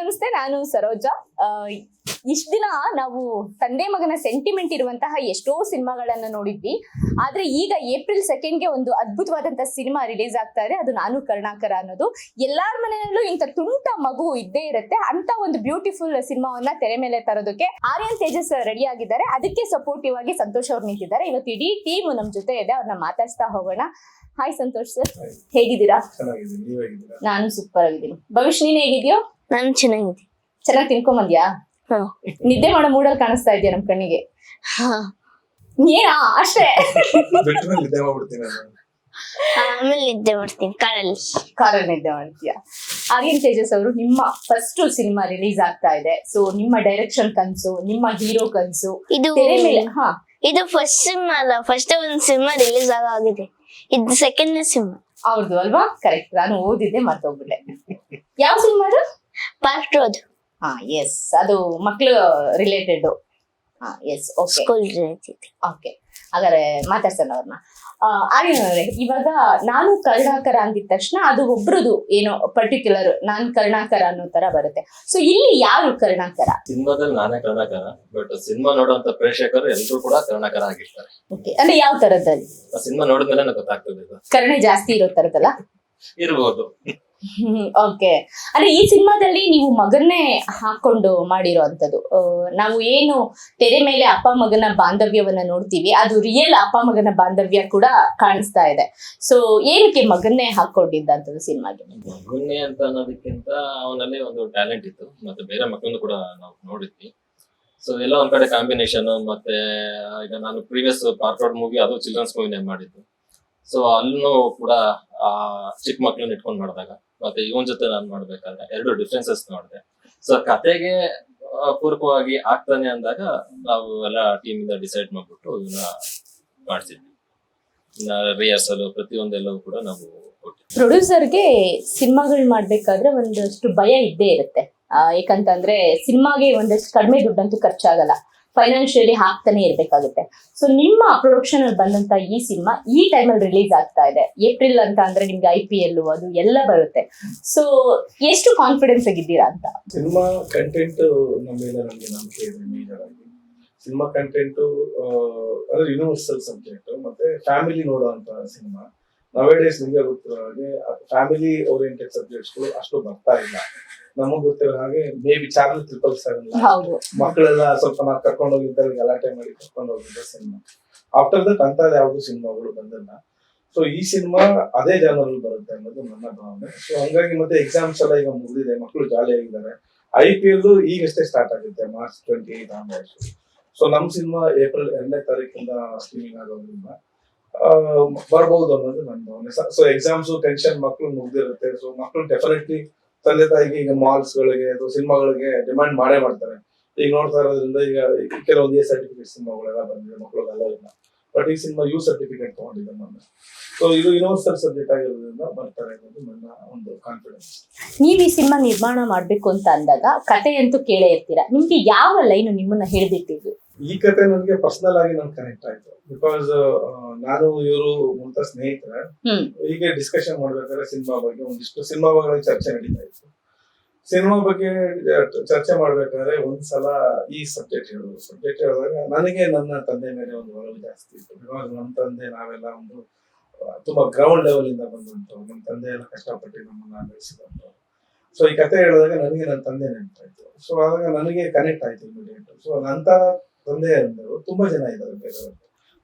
ನಮಸ್ತೆ, ನಾನು ಸರೋಜಾ. ಇಷ್ಟ ದಿನ ನಾವು ತಂದೆ ಮಗನ ಸೆಂಟಿಮೆಂಟ್ ಇರುವಂತಹ ಎಷ್ಟೋ ಸಿನಿಮಾಗಳನ್ನ ನೋಡಿದ್ವಿ. ಆದ್ರೆ ಈಗ ಏಪ್ರಿಲ್ 2ಗೆ ಒಂದು ಅದ್ಭುತವಾದಂತಹ ಸಿನಿಮಾ ರಿಲೀಸ್ ಆಗ್ತಾ ಇದೆ. ಅದು ನಾನು ಕರುಣಾಕರ ಅನ್ನೋದು. ಎಲ್ಲಾರ ಮನೆಯಲ್ಲೂ ಇಂಥ ತುಂಟ ಮಗು ಇದ್ದೇ ಇರುತ್ತೆ. ಅಂತ ಒಂದು ಬ್ಯೂಟಿಫುಲ್ ಸಿನಿಮಾವನ್ನ ತೆರೆ ಮೇಲೆ ತರೋದಕ್ಕೆ ಆರ್ಯನ್ ತೇಜಸ್ ರೆಡಿ ಆಗಿದ್ದಾರೆ. ಅದಕ್ಕೆ ಸಪೋರ್ಟಿವ್ ಆಗಿ ಸಂತೋಷ್ ಅವ್ರು ನಿಂತಿದ್ದಾರೆ. ಇವತ್ತು ಇಡೀ ಟೀಮ್ ನಮ್ ಜೊತೆ ಇದೆ. ಅವ್ರನ್ನ ಮಾತಾಡ್ಸ್ತಾ ಹೋಗೋಣ. ಹಾಯ್ ಸಂತೋಷ್ ಸರ್, ಹೇಗಿದ್ದೀರಾ? ನಾನು ಸೂಪರ್ ಆಗಿದ್ದೀನಿ. ಭವಿಷ್ಯ, ನೀನ್ ಹೇಗಿದ್ಯೋ? ನಾನು ಚೆನ್ನಾಗಿದ್ದೀನಿ. ಚೆನ್ನಾಗಿ ತಿನ್ಕೊಂಬಂದ್ಯಾ? ನಿದ್ದೆ ಮಾಡೋ ಮೂಡಲ್ಲಿ ಕಾಣಿಸ್ತಾ ಇದೆಯಾ ನಮ್ ಕಣ್ಣಿಗೆ? ಏನಾ ಅಷ್ಟೇ? ಆಮೇಲೆ ನಿದ್ದೆ ಮಾಡ್ತೀನಿ ಕಾರಲ್ಲಿ ನಿದ್ದೆ ಮಾಡ್ತೀಯಾ? ಆರ್ಯನ್ ತೇಜಸ್ ಅವರು, ನಿಮ್ಮ ಫಸ್ಟ್ ಸಿನಿಮಾ ರಿಲೀಸ್ ಆಗ್ತಾ ಇದೆ. ಸೊ ನಿಮ್ಮ ಡೈರೆಕ್ಷನ್ ಕನ್ಸು, ನಿಮ್ಮ ಹೀರೋ ಕನ್ಸು ಇದು ತೆರೆ ಮೇಲೆ. ಇದು ಫಸ್ಟ್ ಸಿನಿಮಾ ಅಲ್ಲ, ಫಸ್ಟ್ ಒಂದು ಸಿನಿಮಾ ರಿಲೀಸ್ ಆಗಿದೆ. ಇದು ಸೆಕೆಂಡ್ ಸಿನಿಮಾ ಅವ್ರದ್ದು ಅಲ್ವಾ? ಕರೆಕ್ಟ್, ನಾನು ಓದಿದ್ದೆ ಮರ್ತೋಗ್ಬಿಟ್ಟೆ. ಯಾವ ಸಿನಿಮಾ ಅದು? Part road. ಎಸ್, ಅದು ಮಕ್ಳು related. Yes, okay school related. Okay, ಹಾಗಾದ್ರೆ ಮಾತಾಡ್ಸೋಣ ಅವ್ರನ್ನ. ಆರ್ಯನ್ ಅವರೇ, ಇವಾಗ ನಾನು ಕರುಣಾಕರ ಅಂದಿದ ತಕ್ಷಣ ಅದು ಒಬ್ರದು ಏನೋ ಪರ್ಟಿಕ್ಯುಲರ್, ನಾನ್ ಕರುಣಾಕರ ಅನ್ನೋ ತರ ಬರುತ್ತೆ. ಸೊ ಇಲ್ಲಿ ಯಾರು ಕರುಣಾಕರ? ಸಿನಿಮಾದಲ್ಲಿ ನಾನೇ ಕರುಣಾಕರ, ಬಟ್ ಸಿನಿಮಾ ನೋಡುವಂತ ಪ್ರೇಕ್ಷಕರು ಎಲ್ಲರೂ ಕೂಡ ಕರುಣಾಕರ ಆಗಿರ್ತಾರೆ. ಓಕೆ, ಅಂದ್ರೆ ಯಾವ ತರದಲ್ಲಿ? ಸಿನಿಮಾ ನೋಡಿದ್ಮೇಲೆ ನನಗೆ ಗೊತ್ತಾಗ್ತದೆ ಕರುಣೆ ಜಾಸ್ತಿ ಇರೋ ತರದಲ್ಲ? ಇರ್ಬೋದು. ಓಕೆ, ಅಂದ್ರೆ ಈ ಸಿನಿಮಾದಲ್ಲಿ ನೀವು ಮಗನ್ನೇ ಹಾಕೊಂಡು ಮಾಡಿರೋ ಅಂತದ್ದು. ನಾವು ಏನು ತೆರೆ ಮೇಲೆ ಅಪ್ಪ ಮಗನ ಬಾಂಧವ್ಯವನ್ನ ನೋಡ್ತೀವಿ, ಅದು ರಿಯಲ್ ಅಪ್ಪ ಮಗನ ಬಾಂಧವ್ಯ ಕೂಡ ಕಾಣಿಸ್ತಾ ಇದೆ. ಸೊ ಏನಕ್ಕೆ ಮಗನ್ನೇ ಹಾಕೊಂಡಿದ್ದಂಥದ್ದು ಸಿನಿಮಾಗೆ? ಮಗುನ್ನೇ ಅಂತ ಅನ್ನೋದಕ್ಕಿಂತ ಅವನಲ್ಲಿ ಒಂದು ಟ್ಯಾಲೆಂಟ್ ಇತ್ತು, ಮತ್ತೆ ಬೇರೆ ಮಕ್ಕಳನ್ನು ಕೂಡ ನಾವು ನೋಡಿದ್ವಿ. ಸೊ ಎಲ್ಲ ಒಂದ್ ಕಡೆ ಕಾಂಬಿನೇಷನ್. ಮತ್ತೆ ಈಗ ನಾನು ಪ್ರೀವಿಯಸ್ ಪಾರ್ಕ್ ರೋಡ್ ಮೂವಿ, ಅದು ಚಿಲ್ಡ್ರನ್ಸ್ ಮೂವಿನೇ ಮಾಡಿದ್ದು. ಸೊ ಅಲ್ಲೂ ಕೂಡ ಚಿಕ್ಕ ಮಕ್ಳನ್ನ ಇಟ್ಕೊಂಡ್ ಮಾಡಿದಾಗ, ಮತ್ತೆ ಇವನ್ ಜೊತೆ ನಾನು ಮಾಡ್ಬೇಕಾದ್ರೆ ಎರಡು ಡಿಫ್ರೆನ್ಸಸ್ ನೋಡಿದೆ. ಸೊ ಕತೆಗೆ ಪೂರಕವಾಗಿ ಆಗ್ತಾನೆ ಅಂದಾಗ ನಾವು ಎಲ್ಲ ಟೀಮ್ ಇಂದ ಡಿಸೈಡ್ ಮಾಡ್ಬಿಟ್ಟು ಇವನ್ನ ಮಾಡ್ತಿದ್ವಿ. ರಿಹರ್ಸಲ್ ಪ್ರತಿಯೊಂದೆಲ್ಲವೂ ಕೂಡ ನಾವು ಕೊಟ್ಟಿದ್ವಿ. ಪ್ರೊಡ್ಯೂಸರ್ಗೆ ಸಿನಿಮಾಗಳು ಮಾಡ್ಬೇಕಾದ್ರೆ ಒಂದಷ್ಟು ಭಯ ಇದ್ದೇ ಇರುತ್ತೆ. ಯಾಕಂತಂದ್ರೆ ಸಿನಿಮಾಗೆ ಒಂದಷ್ಟು ಕಡಿಮೆ ದುಡ್ಡಂತೂ ಖರ್ಚಾಗಲ್ಲ, ಫೈನಾನ್ಷಿಯಲಿ ಹಾಕ್ತಾನೆ ಇರ್ಬೇಕಾಗುತ್ತೆ. ಸೊ ನಿಮ್ಮ ಪ್ರೊಡಕ್ಷನ್ ಅಲ್ಲಿ ಬಂದಂತ ಈ ಸಿನಿಮಾ ಈ ಟೈಮಲ್ಲಿ ರಿಲೀಸ್ ಆಗ್ತಾ ಇದೆ. ಏಪ್ರಿಲ್ ಅಂತ ಅಂದ್ರೆ ನಿಮ್ಗೆ IPL ಅದು ಎಲ್ಲ ಬರುತ್ತೆ. ಸೊ ಎಷ್ಟು ಕಾನ್ಫಿಡೆನ್ಸ್ ಆಗಿದ್ದೀರಾ ಅಂತ? ಸಿನಿಮಾ ಕಂಟೆಂಟ್ ನಮ್ಮ ಮೇಲೆ ನಮಗೆ ನಂಬಿಕೆ ಇದೆ. ಮೇಜರ್ ಆಗಿ ಸಿನಿಮಾ ಕಂಟೆಂಟ್ ಅಂದ್ರೆ ಯೂನಿವರ್ಸಲ್ ಸಬ್ಜೆಕ್ಟ್, ಮತ್ತೆ ಫ್ಯಾಮಿಲಿ ನೋಡುವಂತ ಸಿನಿಮಾ. ನವೇಡೇಸ್ ನಿಮಗೆ ಗೊತ್ತಿರೋ ಹಾಗೆ ಫ್ಯಾಮಿಲಿ ಓರಿಯೆಂಟೆಡ್ ಸಬ್ಜೆಕ್ಟ್ಸ್ಗಳು ಅಷ್ಟು ಬರ್ತಾ ಇಲ್ಲ. ನಮಗ್ ಗೊತ್ತಿರೋ ಹಾಗೆ ಮೇಬಿ ಚಾನಲ್ 777 ಮಕ್ಕಳೆಲ್ಲ ಸ್ವಲ್ಪ ನಾವು ಕರ್ಕೊಂಡು ಹೋಗಿದ್ದಾಗ ಗಲಾಟೆ ಮಾಡಿ ಕರ್ಕೊಂಡು ಹೋಗಿದ್ದ ಸಿನಿಮಾ. ಆಫ್ಟರ್ ದಟ್ ಅಂತ ಯಾವ್ದು ಸಿನಿಮಾಗಳು ಬಂದಿಲ್ಲ. ಸೊ ಈ ಸಿನಿಮಾ ಅದೇ ಜಾನರ್ ಬರುತ್ತೆ ಅನ್ನೋದು ನನ್ನ ಭಾವನೆ. ಸೊ ಹಂಗಾಗಿ ಮತ್ತೆ ಎಕ್ಸಾಮ್ಸ್ ಎಲ್ಲ ಈಗ ಮುಗಿದಿದೆ, ಮಕ್ಕಳು ಜಾಲಿ ಆಗಿದ್ದಾರೆ. IPL ಈಗಷ್ಟೇ ಸ್ಟಾರ್ಟ್ ಆಗುತ್ತೆ, ಮಾರ್ಚ್ 28 ಆನ್ವರ್ಡ್ಸ್. ಸೊ ನಮ್ ಸಿನಿಮಾ ಏಪ್ರಿಲ್ 2ನೇ ತಾರೀಕಿಂದ ಸ್ಟ್ರೀಮಿಂಗ್ ಆಗೋದ್ರಿಂದ ಬರ್ಬಹುದು ಅನ್ನೋದು ನನ್ನ ಭಾವನೆ. ಸೊ ಎಕ್ಸಾಮ್ಸ್ ಟೆನ್ಷನ್ ಮಕ್ಕಳು ಮುಗ್ದಿರುತ್ತೆ. ಸೊ ಮಕ್ಕಳು ಡೆಫಿನೆಟ್ಲಿ ತಂದೆ ತಾಯಿಗೆ ಈಗ ಮಾಲ್ಸ್ ಗಳಿಗೆ ಅಥವಾ ಸಿನಿಮಾಗಳಿಗೆ ಡಿಮ್ಯಾಂಡ್ ಮಾಡೇ ಮಾಡ್ತಾರೆ. ಈಗ ನೋಡ್ತಾ ಇರೋದ್ರಿಂದ ಈಗ ಕೆಲವೊಂದು A ಸರ್ಟಿಫಿಕೇಟ್ ಸಿನಿಮಾಗಳೆಲ್ಲ ಬಂದಿದೆ, ಮಕ್ಕಳಿಗೆಲ್ಲ ಇಲ್ಲ. ಬಟ್ ಈ ಸಿನಿಮಾ U ಸರ್ಟಿಫಿಕೇಟ್ ತಗೊಂಡಿದೆ ಮೊನ್ನೆ. ಸೊ ಇದು ಯೂನಿವರ್ಸಲ್ ಸಬ್ಜೆಕ್ಟ್ ಆಗಿರೋದ್ರಿಂದ ಬರ್ತಾರೆ ಅನ್ನೋದು ನನ್ನ ಒಂದು ಕಾನ್ಫಿಡೆನ್ಸ್. ನೀವು ಈ ಸಿನಿಮಾ ನಿರ್ಮಾಣ ಮಾಡ್ಬೇಕು ಅಂತ ಅಂದಾಗ ಕತೆ ಅಂತೂ ಕೇಳೇ ಇರ್ತೀರಾ. ನಿಮ್ಗೆ ಯಾವ ಲೈನ್ ನಿಮ್ಮನ್ನ ಹಿಡಿದಿಟ್ಟಿದ್ದು? ಈ ಕತೆ ನನಗೆ ಪರ್ಸನಲ್ ಆಗಿ ನನ್ ಕನೆಕ್ಟ್ ಆಯ್ತು. ಬಿಕಾಸ್ ನಾನು ಇವರು ಮುಂತ ಸ್ನೇಹಿತರ ಹೀಗೆ ಡಿಸ್ಕಷನ್ ಮಾಡ್ಬೇಕಾದ್ರೆ ಸಿನಿಮಾ ಬಗ್ಗೆ ಒಂದಿಷ್ಟು ಸಿನಿಮಾ ಬಗ್ಗೆ ಚರ್ಚೆ ನಡೀತಾ ಇತ್ತು. ಸಿನಿಮಾ ಬಗ್ಗೆ ಚರ್ಚೆ ಮಾಡ್ಬೇಕಾದ್ರೆ ಒಂದ್ಸಲ ಈ ಸಬ್ಜೆಕ್ಟ್ ಹೇಳಿದಾಗ ನನಗೆ ನನ್ನ ತಂದೆ ಮೇಲೆ ಒಂದು ಒಲವು ಜಾಸ್ತಿ ಇತ್ತು. ಬಿಕಾಸ್ ನಮ್ಮ ತಂದೆ ನಾವೆಲ್ಲ ಒಂದು ತುಂಬಾ ಗ್ರೌಂಡ್ ಲೆವೆಲ್ ಇಂದ ಬಂದಂತವ್ರು. ನಮ್ಮ ತಂದೆ ಎಲ್ಲ ಕಷ್ಟಪಟ್ಟು ನಮ್ಮನ್ನ ಬೆಳೆಸಿದಂತವ್ರು. ಸೊ ಈ ಕತೆ ಹೇಳಿದಾಗ ನನಗೆ ನನ್ನ ತಂದೆ ನೆನಪಾಯ್ತು. ಸೊ ಆದಾಗ ನನಗೆ ಕನೆಕ್ಟ್ ಆಯ್ತು ಇಮಿಡಿಯೇಟ್. ಸೊ ನಂತ ತಂದೆ ಅಂದರು ತುಂಬಾ ಜನ ಇದ್ದಾರೆ ಬೇರೆಯವರು.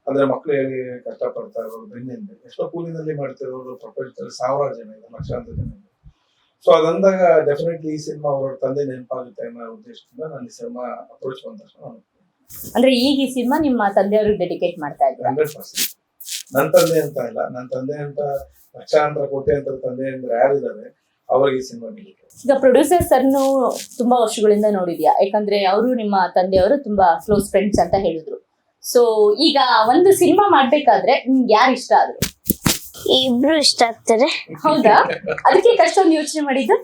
ಅಂದ್ರೆ ಮಕ್ಕಳಿಗೆ ಕಷ್ಟಪಡ್ತಾ ಇರೋರು, ಬೆನ್ನಿಂದ ಎಷ್ಟೋ ಕೂಲಿನಲ್ಲಿ ಮಾಡ್ತಿರೋರು ಪ್ರಪಂಚದಲ್ಲಿ ಸಾವಿರಾರು ಜನ ಇದೆ, ಲಕ್ಷಾಂತರ ಜನ ಇದೆ. ಸೊ ಅದಂದಾಗ ಡೆಫಿನೆಟ್ಲಿ ಈ ಸಿನಿಮಾ ಅವರ ತಂದೆ ನೆನಪಾಗುತ್ತೆ ಅನ್ನೋ ಉದ್ದೇಶದಿಂದ ನಾನು ಈ ಸಿನಿಮಾ ಅಪ್ರೋಚ್ ಬಂದ ತಕ್ಷಣ ಅಂದ್ರೆ ಈಗ ಈ ಸಿನಿಮಾ ನಿಮ್ಮ ತಂದೆಯವ್ರಿಗೆ ಡೆಡಿಕೇಟ್ ಮಾಡ್ತಾ ಇದ್ದೀರಾ? 100%. ನನ್ನ ತಂದೆ ಅಂತ ಇಲ್ಲ, ನನ್ನ ತಂದೆ ಅಂತ ಲಕ್ಷಾಂತರ ಕೋಟ್ಯಾಂತರ ತಂದೆ ಅಂದ್ರೆ ಯಾರಿದ್ದಾರೆ ಅವ್ರಿಗೆ ಈ ಸಿನಿಮಾ ಡೆಡಿಕೇಟ್. ಈಗ ಪ್ರೊಡ್ಯೂಸರ್ ಸರ್ನು ತುಂಬಾ ವರ್ಷಗಳಿಂದ ನೋಡಿದ್ಯಾ, ಯಾಕಂದ್ರೆ ಅವರು ನಿಮ್ಮ ತಂದೆಯವರು ತುಂಬಾ ಕ್ಲೋಸ್ ಫ್ರೆಂಡ್ಸ್ ಅಂತ ಹೇಳಿದ್ರು. ಸೊ ಈಗ ಒಂದು ಸಿನಿಮಾ ಮಾಡ್ಬೇಕಾದ್ರೆ ನಿಮ್ಗೆ ಯಾರು ಇಷ್ಟ ಆದ್ರು? ಇಬ್ರು ಇಷ್ಟ ಆಗ್ತಾರೆ. ಹೌದಾ? ಅದಕ್ಕೆ ಕಷ್ಟೊಂದು ಯೋಚನೆ ಮಾಡಿದ್ದು?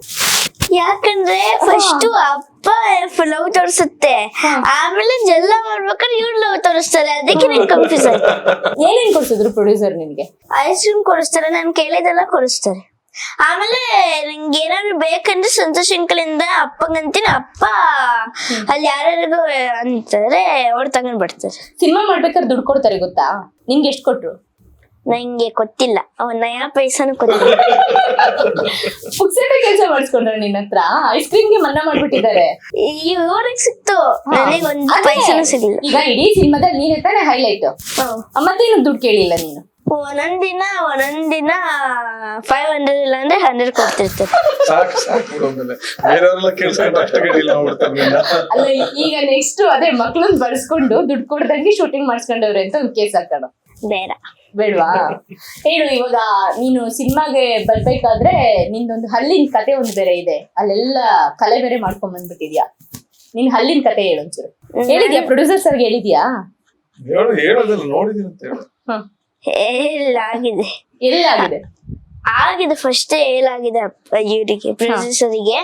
ಯಾಕಂದ್ರೆ ಫಸ್ಟ್ ಅಪ್ಪ ಲವ್ ತೋರಿಸುತ್ತೆ, ಆಮೇಲೆ ಜಲ್ಲ ಮಾಡ್ಬೇಕಾದ್ರೆ ಇವ್ರು ಲವ್ ತೋರಿಸ್ತಾರೆ. ಅದಕ್ಕೆ ನಂಗೆ ಕನ್ಫ್ಯೂಸ್ ಆಯ್ತು. ಏನೇನ್ ಕೊಡ್ಸಿದ್ರು ಪ್ರೊಡ್ಯೂಸರ್ ನಿನ್ಗೆ? ಐಸ್ ಕ್ರೀಮ್ ಕೊಡಿಸ್ತಾರೆ, ನಾನು ಕೇಳಿದೆಲ್ಲ ಕೊಡಿಸ್ತಾರೆ. ಆಮೇಲೆ ನಂಗೆ ಏನಾದ್ರು ಬೇಕಂದ್ರೆ ಸಂತೋಷ್ ಅಂಕಲಿಂದ ಅಪ್ಪಂಗಂತೀನಿ, ಅಪ್ಪ ಅಲ್ಲಿ ಯಾರ್ಯಾರಿಗೂ ಅಂತಾರೆ ಅವ್ರು ತಗೊಂಡ್ ಬರ್ತಾರೆ. ಸಿನಿಮಾ ಮಾಡ್ಬೇಕಾದ್ರೆ ದುಡ್ಡು ಕೊಡ್ತಾರೆ ಗೊತ್ತಾ? ನಿಮ್ಗೆ ಎಷ್ಟು ಕೊಟ್ರು? ನಂಗೆ ಗೊತ್ತಿಲ್ಲ, ಅವನ್ ನಯಾ ಪೈಸಾನು ಗೊತ್ತಿಲ್ಲ. ಪುಕ್ಸೆಟ ಕೆಲಸ ಮಾಡಿಸ್ಕೊಂಡ್ರ ನಿನ್ನ ಹತ್ರ? ಐಸ್ ಕ್ರೀಮ್ಗೆ ಮನ್ನಾ ಮಾಡ್ಬಿಟ್ಟಿದ್ದಾರೆ. ಇವ್ರಿಗೆ ಸಿಕ್ತು, ನನಗೆ ಒಂದು ಪೈಸಾನು ಸಿಗ್ಲಿಲ್ಲ. ಈಗ ಇಡೀ ಸಿನಿಮಾದಲ್ಲಿ ನೀನೇ ತಾನೇ ಹೈಲೈಟ್, ಮತ್ತೇನು ದುಡ್ಡು ಕೇಳಿಲ್ಲ ನೀನು? ಒಂದೊಂದಿನ 500 ಇಲ್ಲ ಅಂದ್ರೆ 100 ಕೊಡ್ತಿರ್ತಾರೆ. ಸಾಕು ಆಮೇಲೆ ಬೇರೆಯವರೆಲ್ಲ ಕೇಳ್ಸ್ಕೊಂಡು ಅಷ್ಟ ಗಡಿಲ್ಲ ನೋಡ್ತಾರೆ. ಅಲ್ಲ ಈಗ ನೆಕ್ಸ್ಟ್ ಅದೇ ಮಕ್ಳನ್ನ ಬಳಸ್ಕೊಂಡು ದುಡ್ಡು ಕೊಡ್ದಂಗೆ ಶೂಟಿಂಗ್ ಮಾಡಿಸ್ಕೊಂಡವ್ರೆ ಅಂತ ಒಂದು ಕೇಸ್ ಹಾಕೋಣ. ಬೇಡವಾ? ಹೇಳು, ಇವಾಗ ನೀನು ಸಿನಿಮಾಗೆ ಬರ್ಬೇಕಾದ್ರೆ ನಿಂದೊಂದು ಹಲ್ಲಿನ ಕತೆ ಒಂದು ಬೇರೆ ಇದೆ, ಅಲ್ಲೆಲ್ಲ ಕಲೆ ಬೇರೆ ಮಾಡ್ಕೊಂಡ್ ಬಂದ್ಬಿಟ್ಟಿದ್ಯಾ. ನಿನ್ ಹಲ್ಲಿನ ಕತೆ ಹೇಳು ಒಂಚೂರು. ಹೇಳಿದ್ಯಾ ಪ್ರೊಡ್ಯೂಸರ್ ಸರ್ಗೆ? ಹೇಳಿದ್ಯಾ? ಹೇಳೋದಲ್ಲ, ನೋಡಿದೀನಿ ಅಂತ ಹೇಳು. ಆಗಿದೆ, ಎಲ್ಲಾಗಿದೆ? ಆಗಿದೆ ಫಸ್ಟ್ ಹೇಳಾಗಿದೆ ಇವ್ರಿಗೆ, ಪ್ರೊಡ್ಯೂಸರಿಗೆ.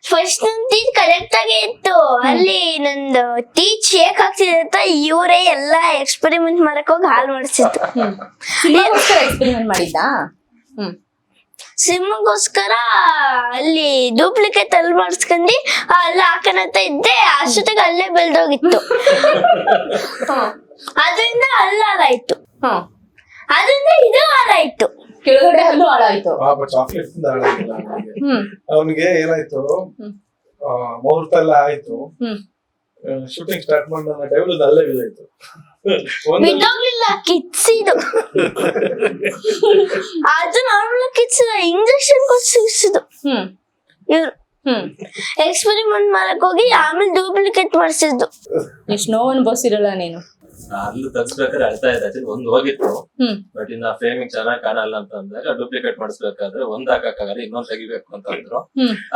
ಫಸ್ಟ್ ನನ್ ಟೀಚ್ ಕರೆಕ್ಟ್ ಆಗೇ ಇತ್ತು, ಅಲ್ಲಿ ನಂದು ಟೀಚ್ ಶೇಕ್ ಆಗ್ತಿದೆ ಅಂತ ಇವರೇ ಎಲ್ಲಾ ಎಕ್ಸ್ಪೆರಿಮೆಂಟ್ ಮಾಡಕ್ ಹೋಗಿ ಹಾಳು ಮಾಡಿಸಿತ್ತು. ಎಕ್ಸ್ಪೆರಿಮೆಂಟ್ ಮಾಡಿದ್ದಾ? ಸಿಮ್ಗೋಸ್ಕರ ಅಲ್ಲಿ ಡೂಪ್ಲಿಕೇಟ್ ಅಲ್ಲಿ ಮಾಡಿಸ್ಕೊಂಡಿ ಅಲ್ಲಿ ಹಾಕನಂತ ಇದ್ದೆ, ಅಷ್ಟೊತ್ತಿಗೆ ಅಲ್ಲೇ ಬೆಳ್ದೋಗಿತ್ತು. ಅದರಿಂದ ಅಲ್ಲಾರಾಯ್ತು, ಅದರಿಂದ ಇದು ಹಾಳಾಯ್ತು, ಕೆಳಗಡೆ ಹಲ್ಲು ಹಾಳಾಯ್ತು. ಪಾಪ ಚಾಕ್ಲೇಟ್ ತಿಂದ ಹಾಳಾಗಿಲ್ಲ ಅವನಿಗೆ. ಏನಾಯ್ತು, ಮುಹೂರ್ತ ಎಲ್ಲ ಆಯ್ತು, ಶೂಟಿಂಗ್ ಸ್ಟಾರ್ಟ್ ಮಾಡಿದ ಟೈಮಲ್ಲಿ ಅಲ್ಲೇ ಬಿದ್ದಾಯ್ತು. ಬಿದ್ದೋಗ್ಲಿಲ್ಲ, ಕಿಚ್ಚಿದು. ಅದು ನಾರ್ಮಲ್ ಕಿಚ್ಚಿದ, ಇಂಜೆಕ್ಷನ್ ಕೊಡ್ಸಿದ್ದು ಇವ್ರು. ಎಕ್ಸ್ಪೆರಿಮೆಂಟ್ ಮಾಡಕ್ ಹೋಗಿ ಆಮೇಲೆ ಡೂಪ್ಲಿಕೇಟ್ ಮಾಡಿಸಿದ್ದು. ಎಷ್ಟು ನೋವು ಅನ್ಭವಿಸಿರಲ್ಲ ನೀನು. ಅಲ್ಲೂ ತಗ್ಸ್ಬೇಕಾದ್ರೆ ಅಳ್ತಾ ಇದೆ, ಒಂದ್ ಹೋಗಿತ್ತು, ಬಟ್ ಇನ್ನ ಫ್ರೇಮಿಂಗ್ ಚೆನ್ನಾಗ್ ಕಾಣಲ್ಲ ಅಂತ ಅಂದಾಗ ಡೂಪ್ಲಿಕೇಟ್ ಮಾಡಿಸ್ಬೇಕಾದ್ರೆ ಒಂದ್ ಹಾಕಕ್ಕಾಗಲ್ಲ, ಇನ್ನೊಂದ್ ತೆಗಿಬೇಕು ಅಂತ ಅಂದ್ರು.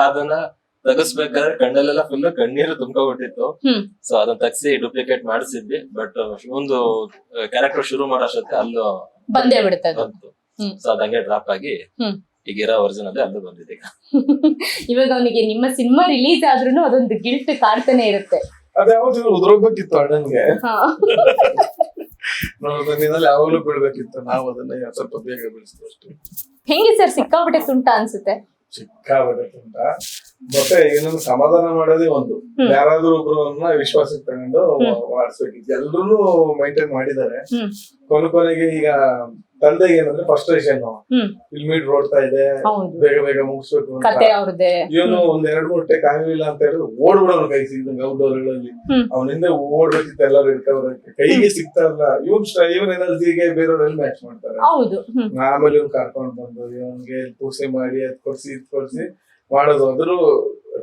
ಅದನ್ನ ತಗಸ್ಬೇಕಾದ್ರೆ ಕಣ್ಣಲ್ಲೆಲ್ಲ ಫುಲ್ ಕಣ್ಣೀರು ತುಂಬ್ಕೊಬಿಟ್ಟಿತ್ತು. ಸೊ ಅದನ್ನ ತಗ್ಸಿ ಡೂಪ್ಲಿಕೇಟ್ ಮಾಡಿಸಿದ್ವಿ. ಬಟ್ ಒಂದು ಕ್ಯಾರೆಕ್ಟರ್ ಶುರು ಮಾಡೋಷ್ಟೊತ್ತಿಗೆ ಅಲ್ಲೂ ಬಂದೇ ಬಿಡುತ್ತೆ ಬಂತು. ಸೊ ಅದಂಗೆ ಡ್ರಾಪ್ ಆಗಿ ಈಗಿರೋ ವರ್ಜನ್ ಅಲ್ಲಿ ಅಲ್ಲೂ ಬಂದಿದೆ. ಇವಾಗ ಅವನಿಗೆ ನಿಮ್ಮ ಸಿನಿಮಾ ರಿಲೀಸ್ ಆದ್ರೂ ಅದೊಂದು ಗಿಲ್ಟ್ ಕಾಡ್ತಾನೆ ಇರುತ್ತೆ. ಅದ್ಯಾವ್ದು ಉದ್ರೋಗ್ಬೇಕಿತ್ತು ಅಣ್ಣನ್ಗೆ, ನೀನಲ್ಲಿ ಯಾವಾಗ್ಲೂ ಬಿಡ್ಬೇಕಿತ್ತು. ನಾವು ಅದನ್ನ ಸ್ವಲ್ಪ ಬೇಗ ಬೆಳೆಸ್ತೀವಿ ಅಷ್ಟೇ. ಹೆಂಗೆ ಸರ್, ಸಿಕ್ಕಾಬಿಟ್ಟೆ ತುಂಟ ಅನ್ಸುತ್ತೆ? ಸಿಕ್ಕಾಬಿಟ್ಟೆ ತುಂಟ. ಮತ್ತೆ ಇನ್ನೊಂದು ಸಮಾಧಾನ ಮಾಡೋದೇ ಒಂದು, ಯಾರಾದ್ರೂ ಒಬ್ರನ್ನ ವಿಶ್ವಾಸಕ್ಕೆ ತಗೊಂಡು ಮಾಡಿಸ್ಬೇಕಿತ್ತು. ಎಲ್ರು ಮೈಂಟೈನ್ ಮಾಡಿದ್ದಾರೆ. ಕೊನೆಗೆ ಈಗ ತಂದೆಗೆ ಏನಂದ್ರೆ ಫ್ರಸ್ಟ್ರೇಷನ್, ಫಿಲ್ಮ್ ಓಡ್ತಾ ಇದೆ, ಬೇಗ ಬೇಗ ಮುಗಿಸ್ಬೇಕು ಅಂತ. ಇವನು ಒಂದ್ 2-3 ಟೇಕ್ ಆಗಲಿಲ್ಲ ಅಂತ ಹೇಳಿದ್ರೆ ಓಡ್ಬಿಡೋನು ಕೈ ಸಿಗ್ದಂಗೆ ಔಟ್ಡೋರ್ ಗಳಲ್ಲಿ. ಅವನಿಂದ ಓಡ್ಬೇಕಿತ್ತು, ಎಲ್ಲರೂ ಇರ್ತಾವ್ರೆ, ಕೈಗೆ ಸಿಗ್ತಾ ಇಲ್ಲ. ಇವನ್ ಎನರ್ಜಿಗೆ ಬೇರೆಯವ್ರೆಲ್ಲ ಮ್ಯಾಚ್ ಮಾಡ್ತಾರೆ. ಆಮೇಲೆ ಇವ್ನ್ ಕರ್ಕೊಂಡ್ ಬಂದು ಇವನ್ಗೆ ಪೂಸೆ ಮಾಡಿ ಅದ್ ಕೊಡ್ಸಿ ಮಾಡೋದು. ಅದ್ರೂ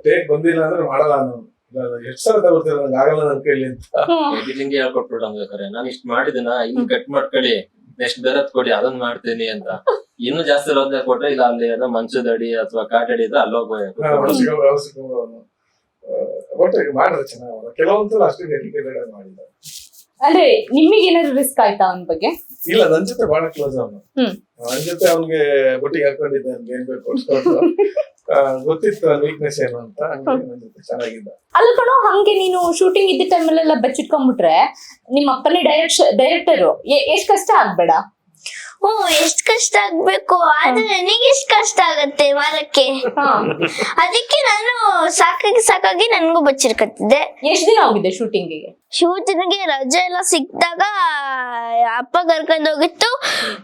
ಟೇಕ್ ಬಂದಿಲ್ಲ ಅಂದ್ರೆ ಮಾಡಲ್ಲ ನಾನು. ಎಷ್ಟ್ ಸಲ ತಗೋತೀರ, ನಂಗೆ ಆಗಲ್ಲ ನನ್ ಕೈಲಿ ಅಂತ ಹಿಂಗೆ ಹೇಳ್ಕೊಟ್ಬಿಡ. ನಾನು ಇಷ್ಟ ಮಾಡಿದಿನ, ಇನ್ನು ಕಟ್ ಮಾಡ್ಕೊಳ್ಳಿ, ನೆಕ್ಸ್ಟ್ ಬೇರೆದ್ ಕೊಡಿ, ಅದನ್ನ ಮಾಡ್ತೀನಿ ಅಂತ. ಇನ್ನು ಜಾಸ್ತಿ ರೋಜನೆ ಕೊಟ್ರೆ ಇಲ್ಲ ಅಲ್ಲಿ ಏನೋ ಮಂಚದಡಿ ಅಥವಾ ಕಾಟಡಿ ಇದ್ರೆ ಅಲ್ಲೋಗ್ಬೇಕು. ಒಟ್ಟಿಗೆ ಮಾಡಿದ್ರೆ ಚೆನ್ನಾಗ. ಕೆಲವೊಂದ್ಸಲ ಅಷ್ಟೇ ಡೆಡಿಕೇಟೆಡ್ ಆಗಿ ಮಾಡಿದ್ದಾರೆ. ಅಂದ್ರೆ ನಿಮಗೆ ಏನಾದ್ರು ರಿಸ್ಕ್ ಆಯ್ತಾ ಅವನ ಬಗ್ಗೆ? ಇಲ್ಲ, ನನ್ ಜೊತೆ ಬಹಳ ಕ್ಲೋಸ್ ಅವನು. ನನ್ ಜೊತೆ ಅವ್ನಿಗೆ ಬುಟ್ಟಿಗೆ ಹಾಕೊಂಡಿದ್ದೆ, ಏನ್ ಬೇಕು ಕೊಡ್ಸ್ಕೊಂಡು. ಗೊತ್ತಿತ್ತು ನನ್ ವೀಕ್ನೆಸ್ ಏನು ಅಂತ, ಹಂಗಾಗಿ ನನ್ ಜೊತೆ ಚೆನ್ನಾಗಿದ್ದ. ಅಲ್ಲ ಕಣೋ, ಹಂಗೆ ನೀನು ಶೂಟಿಂಗ್ ಇದ್ದ ಟೈಮಲ್ಲೆಲ್ಲ ಬಚ್ಚಿಟ್ಕೊಂಡ್ಬಿಟ್ರೆ ನಿಮ್ಮ ಅಪ್ಪನೇ ಡೈರೆಕ್ಟರು ಎಷ್ಟ್ ಕಷ್ಟ ಆಗ್ಬೇಡ? ಎಷ್ಟ್ ಕಷ್ಟ ಆಗ್ಬೇಕು, ಆದ್ರೆ ನನಗೆ ಎಷ್ಟ್ ಕಷ್ಟ ಆಗತ್ತೆ ಮಾರಕ್ಕೆ. ಅದಕ್ಕೆ ನಾನು ಸಾಕಾಗಿ ನನ್ಗೂ ಬಚ್ಚಿರ್ಕತ್ತಿದ್ದೆ. ಎಷ್ಟ್ ದಿನ ಹೋಗಿದ್ದೆ ಶೂಟಿಂಗಿಗೆ? ಶೂಟಿಂಗ್ಗೆ ರಜೆ ಎಲ್ಲ ಸಿಕ್ಕಿದಾಗ ಅಪ್ಪ ಕರ್ಕೊಂಡು ಹೋಗಿತ್ತು.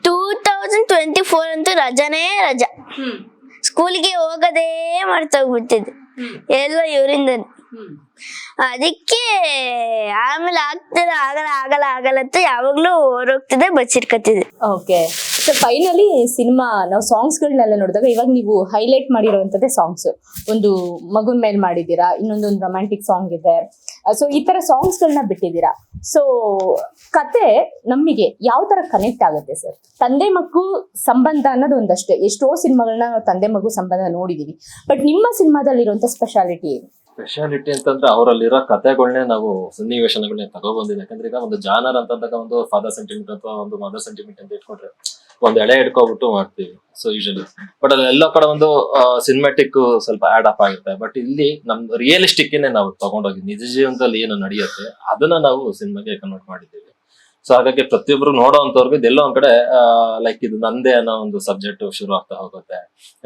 2024 ಅಂತೂ ರಜಾನೇ ರಜಾ. ಸ್ಕೂಲಿಗೆ ಹೋಗೋದೇ ಮಾಡ್ತಾ ಹೋಗ್ಬಿಟ್ಟಿದ್ದೆ ಎಲ್ಲ ಇವರಿಂದ. ಅದಕ್ಕೆ ಆಮೇಲೆ ಆಗಲ್ಲ ಅಂತ ಯಾವಾಗ್ಲೂ ಹೊರೋಗ್ತಿದೆ, ಬಚ್ಚಿಟ್ಕತ್ತಿದೆ. ಓಕೆ, ಸೊ ಫೈನಲಿ ಸಿನಿಮಾ ನಾವು ಸಾಂಗ್ಸ್ ಗಳನ್ನೆಲ್ಲ ನೋಡಿದಾಗ ಇವಾಗ ನೀವು ಹೈಲೈಟ್ ಮಾಡಿರುವಂತದ್ದೇ ಸಾಂಗ್ಸ್. ಒಂದು ಮಗುನ್ ಮೇಲೆ ಮಾಡಿದೀರಾ, ಇನ್ನೊಂದೊಂದು ರೊಮ್ಯಾಂಟಿಕ್ ಸಾಂಗ್ ಇದೆ. ಸೊ ಈ ತರ ಸಾಂಗ್ಸ್ ಗಳನ್ನ ಬಿಟ್ಟಿದ್ದೀರಾ. ಸೊ ಕತೆ ನಮಗೆ ಯಾವ ತರ ಕನೆಕ್ಟ್ ಆಗುತ್ತೆ ಸರ್? ತಂದೆ ಮಗು ಸಂಬಂಧ ಅನ್ನೋದು ಒಂದಷ್ಟೇ, ಎಷ್ಟೋ ಸಿನಿಮಾಗಳನ್ನ ನಾವು ತಂದೆ ಮಗು ಸಂಬಂಧ ನೋಡಿದೀವಿ. ಬಟ್ ನಿಮ್ಮ ಸಿನಿಮಾದಲ್ಲಿ ಇರುವಂತ ಸ್ಪೆಷಾಲಿಟಿ ಏನು? ಸ್ಪೆಷಾಲಿಟಿ ಅಂತಂದ್ರೆ ಅವರಲ್ಲಿರೋ ಕಥೆಗಳನ್ನೇ ನಾವು ಸನ್ನಿವೇಶಗಳನ್ನೇ ತಗೊಬಂದಿದೆ. ಯಾಕಂದ್ರೆ ಈಗ ಒಂದು ಜಾನರ್ ಅಂತಂದಾಗ ಒಂದು ಫಾದರ್ ಸೆಂಟಿಮೆಂಟ್ ಅಥವಾ ಒಂದು ಮದರ್ ಸೆಂಟಿಮೆಂಟ್ ಅಂತ ಇಟ್ಕೊಂಡ್ರೆ ಒಂದ್ ಎಳೆ ಇಟ್ಕೊಬಿಟ್ಟು ಮಾಡ್ತೀವಿ. ಸೊ ಯೂಶಲಿ ಬಟ್ ಅಲ್ಲೆಲ್ಲ ಕಡೆ ಒಂದು ಸಿನಿಮ್ಯಾಟಿಕ್ ಸ್ವಲ್ಪ ಆಡ್ ಅಪ್ ಆಗಿರುತ್ತೆ. ಬಟ್ ಇಲ್ಲಿ ನಮ್ದು ರಿಯಲಿಸ್ಟಿಕ್ ನಾವು ತಗೊಂಡೋಗಿ ನಿಜ ಜೀವನದಲ್ಲಿ ಏನು ನಡೆಯುತ್ತೆ ಅದನ್ನ ನಾವು ಸಿನಿಮಾಗೆ ಕನ್ವರ್ಟ್ ಮಾಡಿದ್ದೀವಿ. ಸೊ ಹಾಗಾಗಿ ಪ್ರತಿಯೊಬ್ರು ನೋಡೋವಂಥವ್ರಿಗೆ ಇದೆಲ್ಲೋ ಒಂದ್ ಕಡೆ ಲೈಕ್ ಇದು ನಂದೇ ಅನ್ನೋ ಒಂದು ಸಬ್ಜೆಕ್ಟ್ ಶುರು ಆಗ್ತಾ ಹೋಗುತ್ತೆ.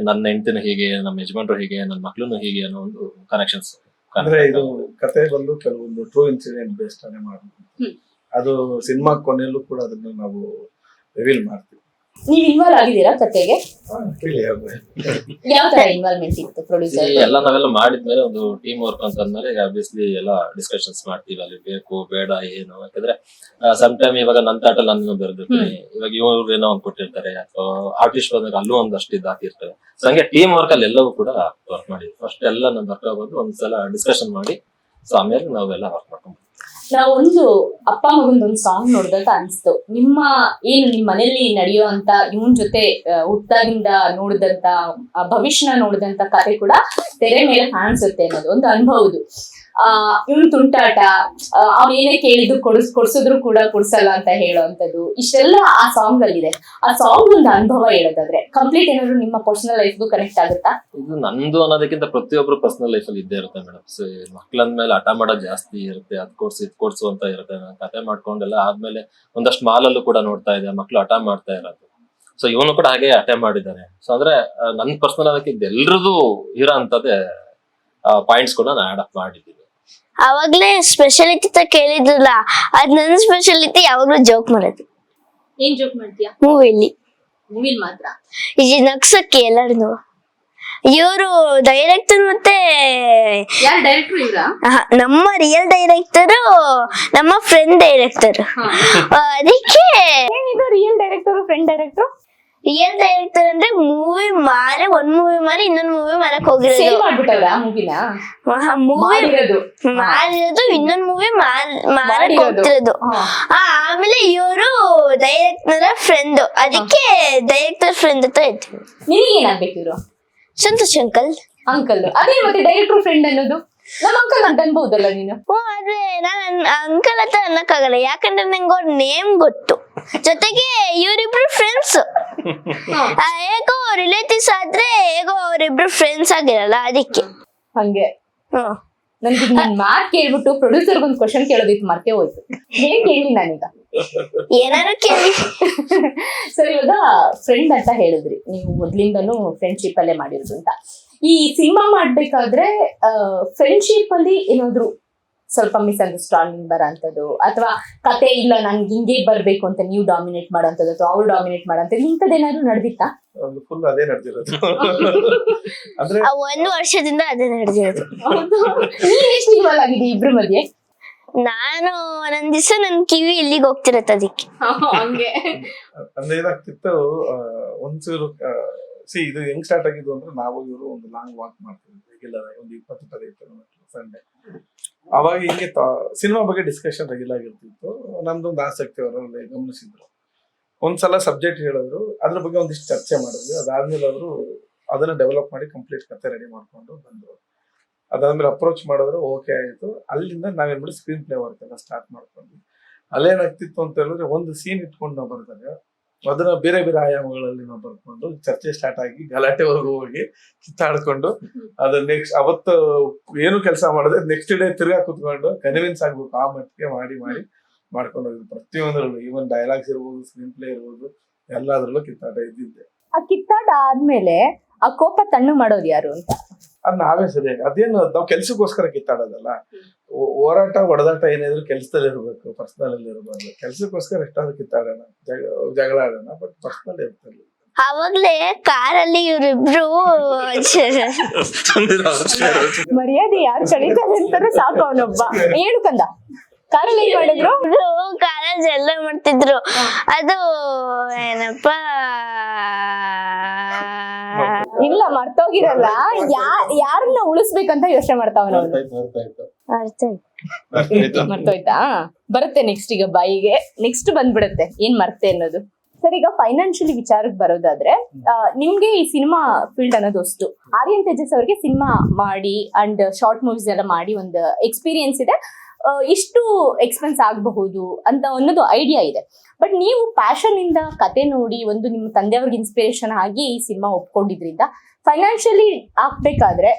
ನನ್ನ ಹೆಂಡತಿನ ಹೀಗೆ, ನಮ್ಮ ಯಜಮಾನ್ರು ಹೀಗೆ, ನನ್ನ ಮಕ್ಳುನು ಹೀಗೆ ಅನ್ನೋ ಒಂದು ಕನೆಕ್ಷನ್ಸ್. ಅಂದ್ರೆ ಇದು ಕತೆ ಬಂದು ಕೆಲವೊಂದು ಟ್ರೂ ಇನ್ಸಿಡೆಂಟ್ ಬೇಸ್ಡ್ ಅನೇ ಮಾಡ್ತೀವಿ. ಅದು ಸಿನಿಮಾ ಕೊನೆಯಲ್ಲೂ ಕೂಡ ಅದನ್ನ ನಾವು ರಿವೀಲ್ ಮಾಡ್ತೀವಿ. ನೀವ್ ಇನ್ವಾಲ್ವ್ ಆಗಿದ್ದೀರಾ ಕತೆಗೆ? Really, ಅದು ಯಾವ ತರ ಇನ್ವಾಲ್ವ್ಮೆಂಟ್ ಇತ್ತು ಪ್ರೊಡ್ಯೂಸರ್? ಎಲ್ಲ ನಾವೆಲ್ಲ ಮಾಡಿದ್ಮೇಲೆ ಒಂದು ಟೀಮ್ ವರ್ಕ್ ಅಂತ ಅಂದ್ಮೇಲೆ ಆಬ್ವಿಯಸ್ಲಿ ಎಲ್ಲ ಡಿಸ್ಕಷನ್ಸ್ ಮಾಡ್ತೀವಿ, ಅಲ್ಲಿ ಬೇಕು ಬೇಡ ಏನು. ಯಾಕಂದ್ರೆ ಸಮ್ ಟೈಮ್ ಇವಾಗ ನನ್ನ ತಾಟ ನಾನು ಬರ್ದಿರ್ತೀನಿ, ಇವಾಗ ಇವ್ರು ಏನೋ ಒಂದ್ ಕೊಟ್ಟಿರ್ತಾರೆ, ಅಥವಾ ಆರ್ಟಿಸ್ಟ್ ಬಂದಾಗ ಅಲ್ಲೂ ಒಂದಷ್ಟು ಇದಾಕಿರ್ತವೆ. ಸೊ ಹಂಗೆ ಟೀಮ್ ವರ್ಕ್ ಅಲ್ಲಿ ಎಲ್ಲವೂ ಕೂಡ ವರ್ಕ್ ಮಾಡಿದ್ವಿ. ಫಸ್ಟ್ ಎಲ್ಲ ನಮ್ ವರ್ಕ್ ಆಗೋದು ಒಂದ್ಸಲ ಡಿಸ್ಕಷನ್ ಮಾಡಿ, ಸೊ ಆಮೇಲೆ ನಾವೆಲ್ಲ ವರ್ಕ್ ಮಾಡ್ಕೊಂಡು ನಾವೊಂದು ಅಪ್ಪ ಮಗಂದು ಒಂದು ಸಾಂಗ್ ನೋಡಿದಾಗ ಅನ್ಸ್ತು, ನಿಮ್ಮ ಏನು ನಿಮ್ ಮನೇಲಿ ನಡೆಯುವಂತ ಇವನ್ ಜೊತೆ ಹುಟ್ಟಾಗಿಂದ ನೋಡಿದಂತ ಭವಿಷ್ಯನ ನೋಡಿದಂತ ಕತೆ ಕೂಡ ತೆರೆ ಮೇಲೆ ಕಾಣಿಸುತ್ತೆ ಅನ್ನೋದು ಒಂದು ಅನುಭವದು. ಇವನ್ ತುಂಟಾಟ, ಅವ್ನು ಏನೇ ಕೇಳಿದ್ರು ಕೊಡ್ಸಿದ್ರು ಕೂಡ ಕೊಡ್ಸಲ್ಲ ಅಂತ ಹೇಳೋವಂಥದ್ದು, ಇಷ್ಟೆಲ್ಲ ಆ ಸಾಂಗ್ ಅಲ್ಲಿ ಇದೆ. ಆ ಸಾಂಗ್ ಒಂದು ಅನುಭವ ಹೇಳೋದಾದ್ರೆ ಕಂಪ್ಲೀಟ್ ಏನಾದ್ರು ನಿಮ್ಮ ಪರ್ಸನಲ್ ಲೈಫ್ಗೂ ಕನೆಕ್ಟ್ ಆಗುತ್ತಾ? ಇದು ನಂದು ಅನ್ನೋದಕ್ಕಿಂತ ಪ್ರತಿಯೊಬ್ರು ಪರ್ಸನಲ್ ಲೈಫ್ ಅಲ್ಲಿ ಇದ್ದೇ ಇರುತ್ತೆ ಮೇಡಮ್. ಸೊ ಮಕ್ಳಂದ್ಮೇಲೆ ಹಠ ಮಾಡೋದು ಜಾಸ್ತಿ ಇರುತ್ತೆ, ಅದ್ ಕೊಡ್ಸು ಇದ್ ಕೊಡ್ಸು ಅಂತ ಇರುತ್ತೆ. ನಾನು ಕತೆ ಮಾಡ್ಕೊಂಡೆಲ್ಲ ಆದ್ಮೇಲೆ ಒಂದಷ್ಟು ಮಾಲಲ್ಲೂ ಕೂಡ ನೋಡ್ತಾ ಇದೆ ಮಕ್ಳು ಹಠ ಮಾಡ್ತಾ ಇರೋದು. ಸೊ ಇವನು ಕೂಡ ಹಾಗೆ ಹಠ ಮಾಡಿದ್ದಾನೆ. ಸೊ ಅಂದ್ರೆ ನನ್ ಪರ್ಸನಲ್ ಅದಕ್ಕೆ ಎಲ್ರದ್ದು ಇರೋ ಅಂತದೇ ಪಾಯಿಂಟ್ಸ್ ಕೂಡ ನಾನು ಆಡ್ ಅಪ್ ಮಾಡಿದ್ದೀನಿ. ಅವಾಗ್ಲೇ ಸ್ಪೆಷಾಲಿಟಿ ಅಂತ ಕೇಳಿದ್ರಲ್ಲ, ಅದ್ ನನ್ನ ಸ್ಪೆಷಾಲಿಟಿ ಯಾವಾಗ್ಲೂ ಜೋಕ್ ಮಾಡೋದು. ಏನ್ ಜೋಕ್ ಮಾಡ್ತೀಯಾ ಮೂವಿಲಿ? ಮೂವಿಲ್ ಮಾತ್ರ ಈಗ ನಗ್ಸಕ್ಕೆ ಎಲ್ಲಾರ್ನು. ಇವರು ಡೈರೆಕ್ಟರ್ ಮತ್ತೆ ಯಾರು ಡೈರೆಕ್ಟರ್ ಇವ್ರಾ? ನಮ್ಮ ರಿಯಲ್ ಡೈರೆಕ್ಟರ್, ನಮ್ಮ ಫ್ರೆಂಡ್ ಡೈರೆಕ್ಟರ್. ಅದಕ್ಕೆ ಏನಿದು real director friend director? Real director ಅಂದ್ರೆ ಒಂದ್ ಮೂವಿ ಮಾರಿ ಇನ್ನೊಂದ್ ಮೂವಿ ಮಾಡಕ್ ಸೇಲ್ ಹೋಗಿರೋದು. ಮಾಡ್ಬಿಟ್ಟವ್ರಾ ಮೂವಿನ? ಮೂವಿ ಮಾಡಿರೋದು ಮಾಡಿರೋದು ಇನ್ನೊಂದ್ ಮೂವಿ ಮಾಡಕ್ ಮಾಡಿರೋದು. ಹೋಗ್ತಿರೋದು. ಆಮೇಲೆ ಇವರು ಡೈರೆಕ್ಟರ್ ಫ್ರೆಂಡ್, ಅದಕ್ಕೆ ಡೈರೆಕ್ಟರ್ ಫ್ರೆಂಡ್ ಅಂತ ಹೇಳ್ತೀವಿ. ನಿನಗೇನಾಗ್ಬೇಕು ಇವ್ರು? ಸಂತೋಷ್ ಅಂಕಲ್. ಅಂಕಲ್. ಅದೇ ಮತ್ತೆ ಡೈರೆಕ್ಟರ್ ಫ್ರೆಂಡ್ ಅನ್ನೋದು ನಮ್ಮ ಅಂಕಲ್ ಅಂತ ಅನ್ಬಹುದಲ್ಲ ನೀನು? ಆದ್ರೆ ನಾನ್ ಅಂಕಲ್ ಅಂತ ಅನ್ನಕ್ಕಾಗಲ್ಲ, ಯಾಕಂದ್ರೆ ನಂಗೆ ಅವ್ರ ನೇಮ್ ಗೊತ್ತು, ಜೊತೆಗೆ ಇವರಿಬ್ರು ಫ್ರೆಂಡ್ಸ್. ಹೇಗೋ ರಿಲೇಟಿವ್ಸ್ ಆದ್ರೆ ಹೇಗೋ ಅವರಿಬ್ರು ಫ್ರೆಂಡ್ಸ್ ಆಗಿರಲ್ಲ, ಅದಕ್ಕೆ. ಹಂಗೆ ನನ್ಗೆ ನನ್ ಮಾತ್ ಕೇಳ್ಬಿಟ್ಟು ಪ್ರೊಡ್ಯೂಸರ್ ಒಂದ್ ಕ್ವಶನ್ ಕೇಳೋದಿತ್ತು, ಮರ್ತೇ ಹೋಯ್ತು. ಹೇಗ್ ಕೇಳಿ ನಾನೀಗ? ಏನಾರು ಕೇಳಿ. ಸರ್, ಇವಾಗ ಫ್ರೆಂಡ್ ಅಂತ ಹೇಳಿದ್ರಿ, ನೀವು ಮೊದ್ಲಿಂದನೂ ಫ್ರೆಂಡ್ಶಿಪ್ ಅಲ್ಲೇ ಮಾಡಿರೋದು ಅಂತ. ಈ ಸಿನಿಮಾ ಮಾಡ್ಬೇಕಾದ್ರೆ ಫ್ರೆಂಡ್ಶಿಪ್ ಅಲ್ಲಿ ಏನಾದ್ರು ಸ್ವಲ್ಪ ಮಿಸ್ಅಂಡರ್ಸ್ಟ್ಯಾಂಡಿಂಗ್ ಬರೋಂಥದ್ದು, ಅಥವಾ ಕತೆ ಇಲ್ಲ ನನ್ಗೆ ಹಿಂಗೆ ಬರ್ಬೇಕು ಅಂತ ನೀವು ಡಾಮಿನೇಟ್ ಮಾಡೋಂಥದ್ದು, ಅಥವಾ ಅವ್ರು ಡಾಮಿನೇಟ್ ಮಾಡೋಂಥದ್ದು, ಇಂಥದ್ದೇನಾದ್ರು ನಡೆದಿತ್ತಾ? ಒಂದು ಫುಲ್ ಅದೇ ನಡೆದಿರೋದು. ಅಂದ್ರೆ 1 ವರ್ಷದಿಂದ ಅದೇ ನಡೆದಿರೋದು. ನೀನ್ ಎಷ್ಟು ಇನ್ವಾಲ್ವ್ ಆಗಿದೆ ಇಬ್ರು ಮಧ್ಯೆ? ನಾನು ಒಂದೊಂದ್ ದಿವಸ ನನ್ ಕಿವಿ ಇಲ್ಲಿಗೆ ಹೋಗ್ತಿರತ್ತೆ, ಅದಕ್ಕೆ. ಹಂಗೆ ಅಂದ್ರೆ ಏನಾಗ್ತಿತ್ತು, ಒಂಚೂರು ಇದು ಹೆಂಗ್ ಸ್ಟಾರ್ಟ್ ಆಗಿದ್ದು ಅಂದ್ರೆ, ನಾವು ಇವರು ಒಂದು ಲಾಂಗ್ ವಾಕ್ ಮಾಡ್ತೀವಿ ರೆಗ್ಯುಲರ್ ಆಗಿ, ಒಂದು 20-25 ಕಿಲೋಮೀಟರ್ ಸಂಡೆ. ಅವಾಗ ಹಿಂಗೆ ಸಿನಿಮಾ ಬಗ್ಗೆ ಡಿಸ್ಕಷನ್ ರೆಗ್ಯುಲರ್ ಆಗಿರ್ತಿತ್ತು. ನಮ್ದೊಂದು ಆಸಕ್ತಿ ಅವರಲ್ಲಿ ಗಮನಿಸಿದ್ರು. ಒಂದ್ಸಲ ಸಬ್ಜೆಕ್ಟ್ ಹೇಳಿದ್ರು, ಅದ್ರ ಬಗ್ಗೆ ಒಂದಿಷ್ಟು ಚರ್ಚೆ ಮಾಡಿದ್ವಿ. ಅದಾದ್ಮೇಲೆ ಅವರು ಅದನ್ನ ಡೆವಲಪ್ ಮಾಡಿ ಕಂಪ್ಲೀಟ್ ಕತೆ ರೆಡಿ ಮಾಡ್ಕೊಂಡು ಬಂದ್ರು. ಅದಾದ್ಮೇಲೆ ಅಪ್ರೋಚ್ ಮಾಡಿದ್ರು, ಓಕೆ ಆಯ್ತು. ಅಲ್ಲಿಂದ ನಾವೇನ್ ಮಾಡಿ ಸ್ಕ್ರೀನ್ ಪ್ಲೇ ವರ್ಕ್ ಎಲ್ಲ ಸ್ಟಾರ್ಟ್ ಮಾಡ್ಕೊಂಡ್ವಿ. ಅಲ್ಲೇನಾಗ್ತಿತ್ತು ಅಂತ ಹೇಳಿದ್ರೆ, ಒಂದು ಸೀನ್ ಇಟ್ಕೊಂಡು ನಾವು ಬರ್ದಾಗ ಅದನ್ನ ಬೇರೆ ಬೇರೆ ಆಯಾಮಗಳಲ್ಲಿ ನಾವು ಬರ್ಕೊಂಡು ಚರ್ಚೆ ಸ್ಟಾರ್ಟ್ ಆಗಿ ಗಲಾಟೆವರೆಗೂ ಹೋಗಿ ಕಿತ್ತಾಡ್ಕೊಂಡು, ಅದ ನೆಕ್ಸ್ಟ್ ಅವತ್ತು ಏನು ಕೆಲಸ ಮಾಡಿದ್ರೆ ನೆಕ್ಸ್ಟ್ ಡೇ ತಿರ್ಗಾ ಕುತ್ಕೊಂಡು ಕನ್ವಿನ್ಸ್ ಆಗ್ಬೇಕು ಆ ಮಟ್ಟಿಗೆ ಮಾಡಿ ಮಾಡ್ಕೊಂಡು ಹೋಗಿದ್ವಿ. ಪ್ರತಿಯೊಂದ್ರಲ್ಲೂ, ಈವನ್ ಡೈಲಾಗ್ಸ್ ಇರ್ಬೋದು, ಸ್ಕ್ರೀನ್ ಪ್ಲೇ ಇರ್ಬೋದು, ಎಲ್ಲಾದ್ರಲ್ಲೂ ಕಿತ್ತಾಟ ಇದ್ದಿದ್ದೆ. ಆ ಕಿತ್ತಾಟ ಆದ್ಮೇಲೆ ಆ ಕೋಪ ತಣ್ಣು ಮಾಡೋದು ಯಾರು ಅಂತ? ಅದ್ ನಾವೇ ಸರಿಯಾಗಿ. ಅದೇನು ನಾವು ಕೆಲ್ಸಕ್ಕೋಸ್ಕರ ಕಿತ್ತಾಡೋದಲ್ಲ. ಹೋರಾಟ ಹೊಡೆದಾಟ ಏನಿದ್ರು ಕೆಲ್ಸದಲ್ಲಿ ಇರ್ಬೇಕು, ಪರ್ಸನಲ್ ಅಲ್ಲಿ ಇರಬಾರ್ದು. ಕೆಲ್ಸಕ್ಕೋಸ್ಕರ ಎಷ್ಟಾದ್ರೂ ಕಿತ್ತಾಡೋಣ, ಜಗಳ ಆಡೋಣ, ಬಟ್ ಪರ್ಸನಲ್ ಇರ್ತಲ್ಲ. ಅವಾಗ್ಲೇ ಕಾರಲ್ಲಿ ಇವರಿಬ್ರು ಮರ್ಯಾದೆ ಯಾರು ಕಳೀತಾರೆ ಅಂತಾರೆ ಸಾಕು ಅವನೊಬ್ಬ. ಹೇಳು ಕಂದ, ಕಾರಲ್ಲಿ ಏನ್ ಮಾಡಿದ್ರು? ಕಾಲೇಜ್ ಎಲ್ಲ ಮಾಡ್ತಿದ್ರು. ಅದು ಏನಪ್ಪಾ, ಇಲ್ಲ ಮರ್ತೋಗಿರಲ್ಲ, ಯಾರನ್ನ ಉಳಿಸ್ಬೇಕಂತ ಯೋಚನೆ ಮಾಡ್ತಾವ ನಾವು. ಮರ್ತೋಯ್ತಾ? ಬರುತ್ತೆ ನೆಕ್ಸ್ಟ್, ಈಗ ಬಾಯಿಗೆ ನೆಕ್ಸ್ಟ್ ಬಂದ್ಬಿಡುತ್ತೆ ಏನ್ ಮರ್ತೆ ಅನ್ನೋದು. ಸರ್, ಈಗ ಫೈನಾನ್ಷಿಯಲಿ ವಿಚಾರಕ್ಕೆ ಬರೋದಾದ್ರೆ, ನಿಮ್ಗೆ ಈ ಸಿನಿಮಾ ಫೀಲ್ಡ್ ಅನ್ನೋದು ಅಷ್ಟು ಆರ್ಯನ್ ತೇಜಸ್ ಅವ್ರಿಗೆ ಸಿನಿಮಾ ಮಾಡಿ ಅಂಡ್ ಶಾರ್ಟ್ ಮೂವೀಸ್ ಎಲ್ಲ ಮಾಡಿ ಒಂದು ಎಕ್ಸ್ಪೀರಿಯನ್ಸ್ ಇದೆ, ಇಷ್ಟು ಎಕ್ಸ್ಪೆನ್ಸ್ ಆಗಬಹುದು ಅಂತ ಅನ್ನೋದು ಐಡಿಯಾ ಇದೆ. ಬಟ್ ನೀವು ಪ್ಯಾಷನ್ ಇಂದ ಕತೆ ನೋಡಿ ಒಂದು ನಿಮ್ಮ ತಂದೆಯವ್ರಿಗೆ ಇನ್ಸ್ಪಿರೇಷನ್ ಆಗಿ ಈ ಸಿನಿಮಾ ಒಪ್ಕೊಂಡಿದ್ರಿಂದ ಫೈನಾನ್ಷಿಯಲಿ ಹಾಕ್ಬೇಕಾದ್ರೆ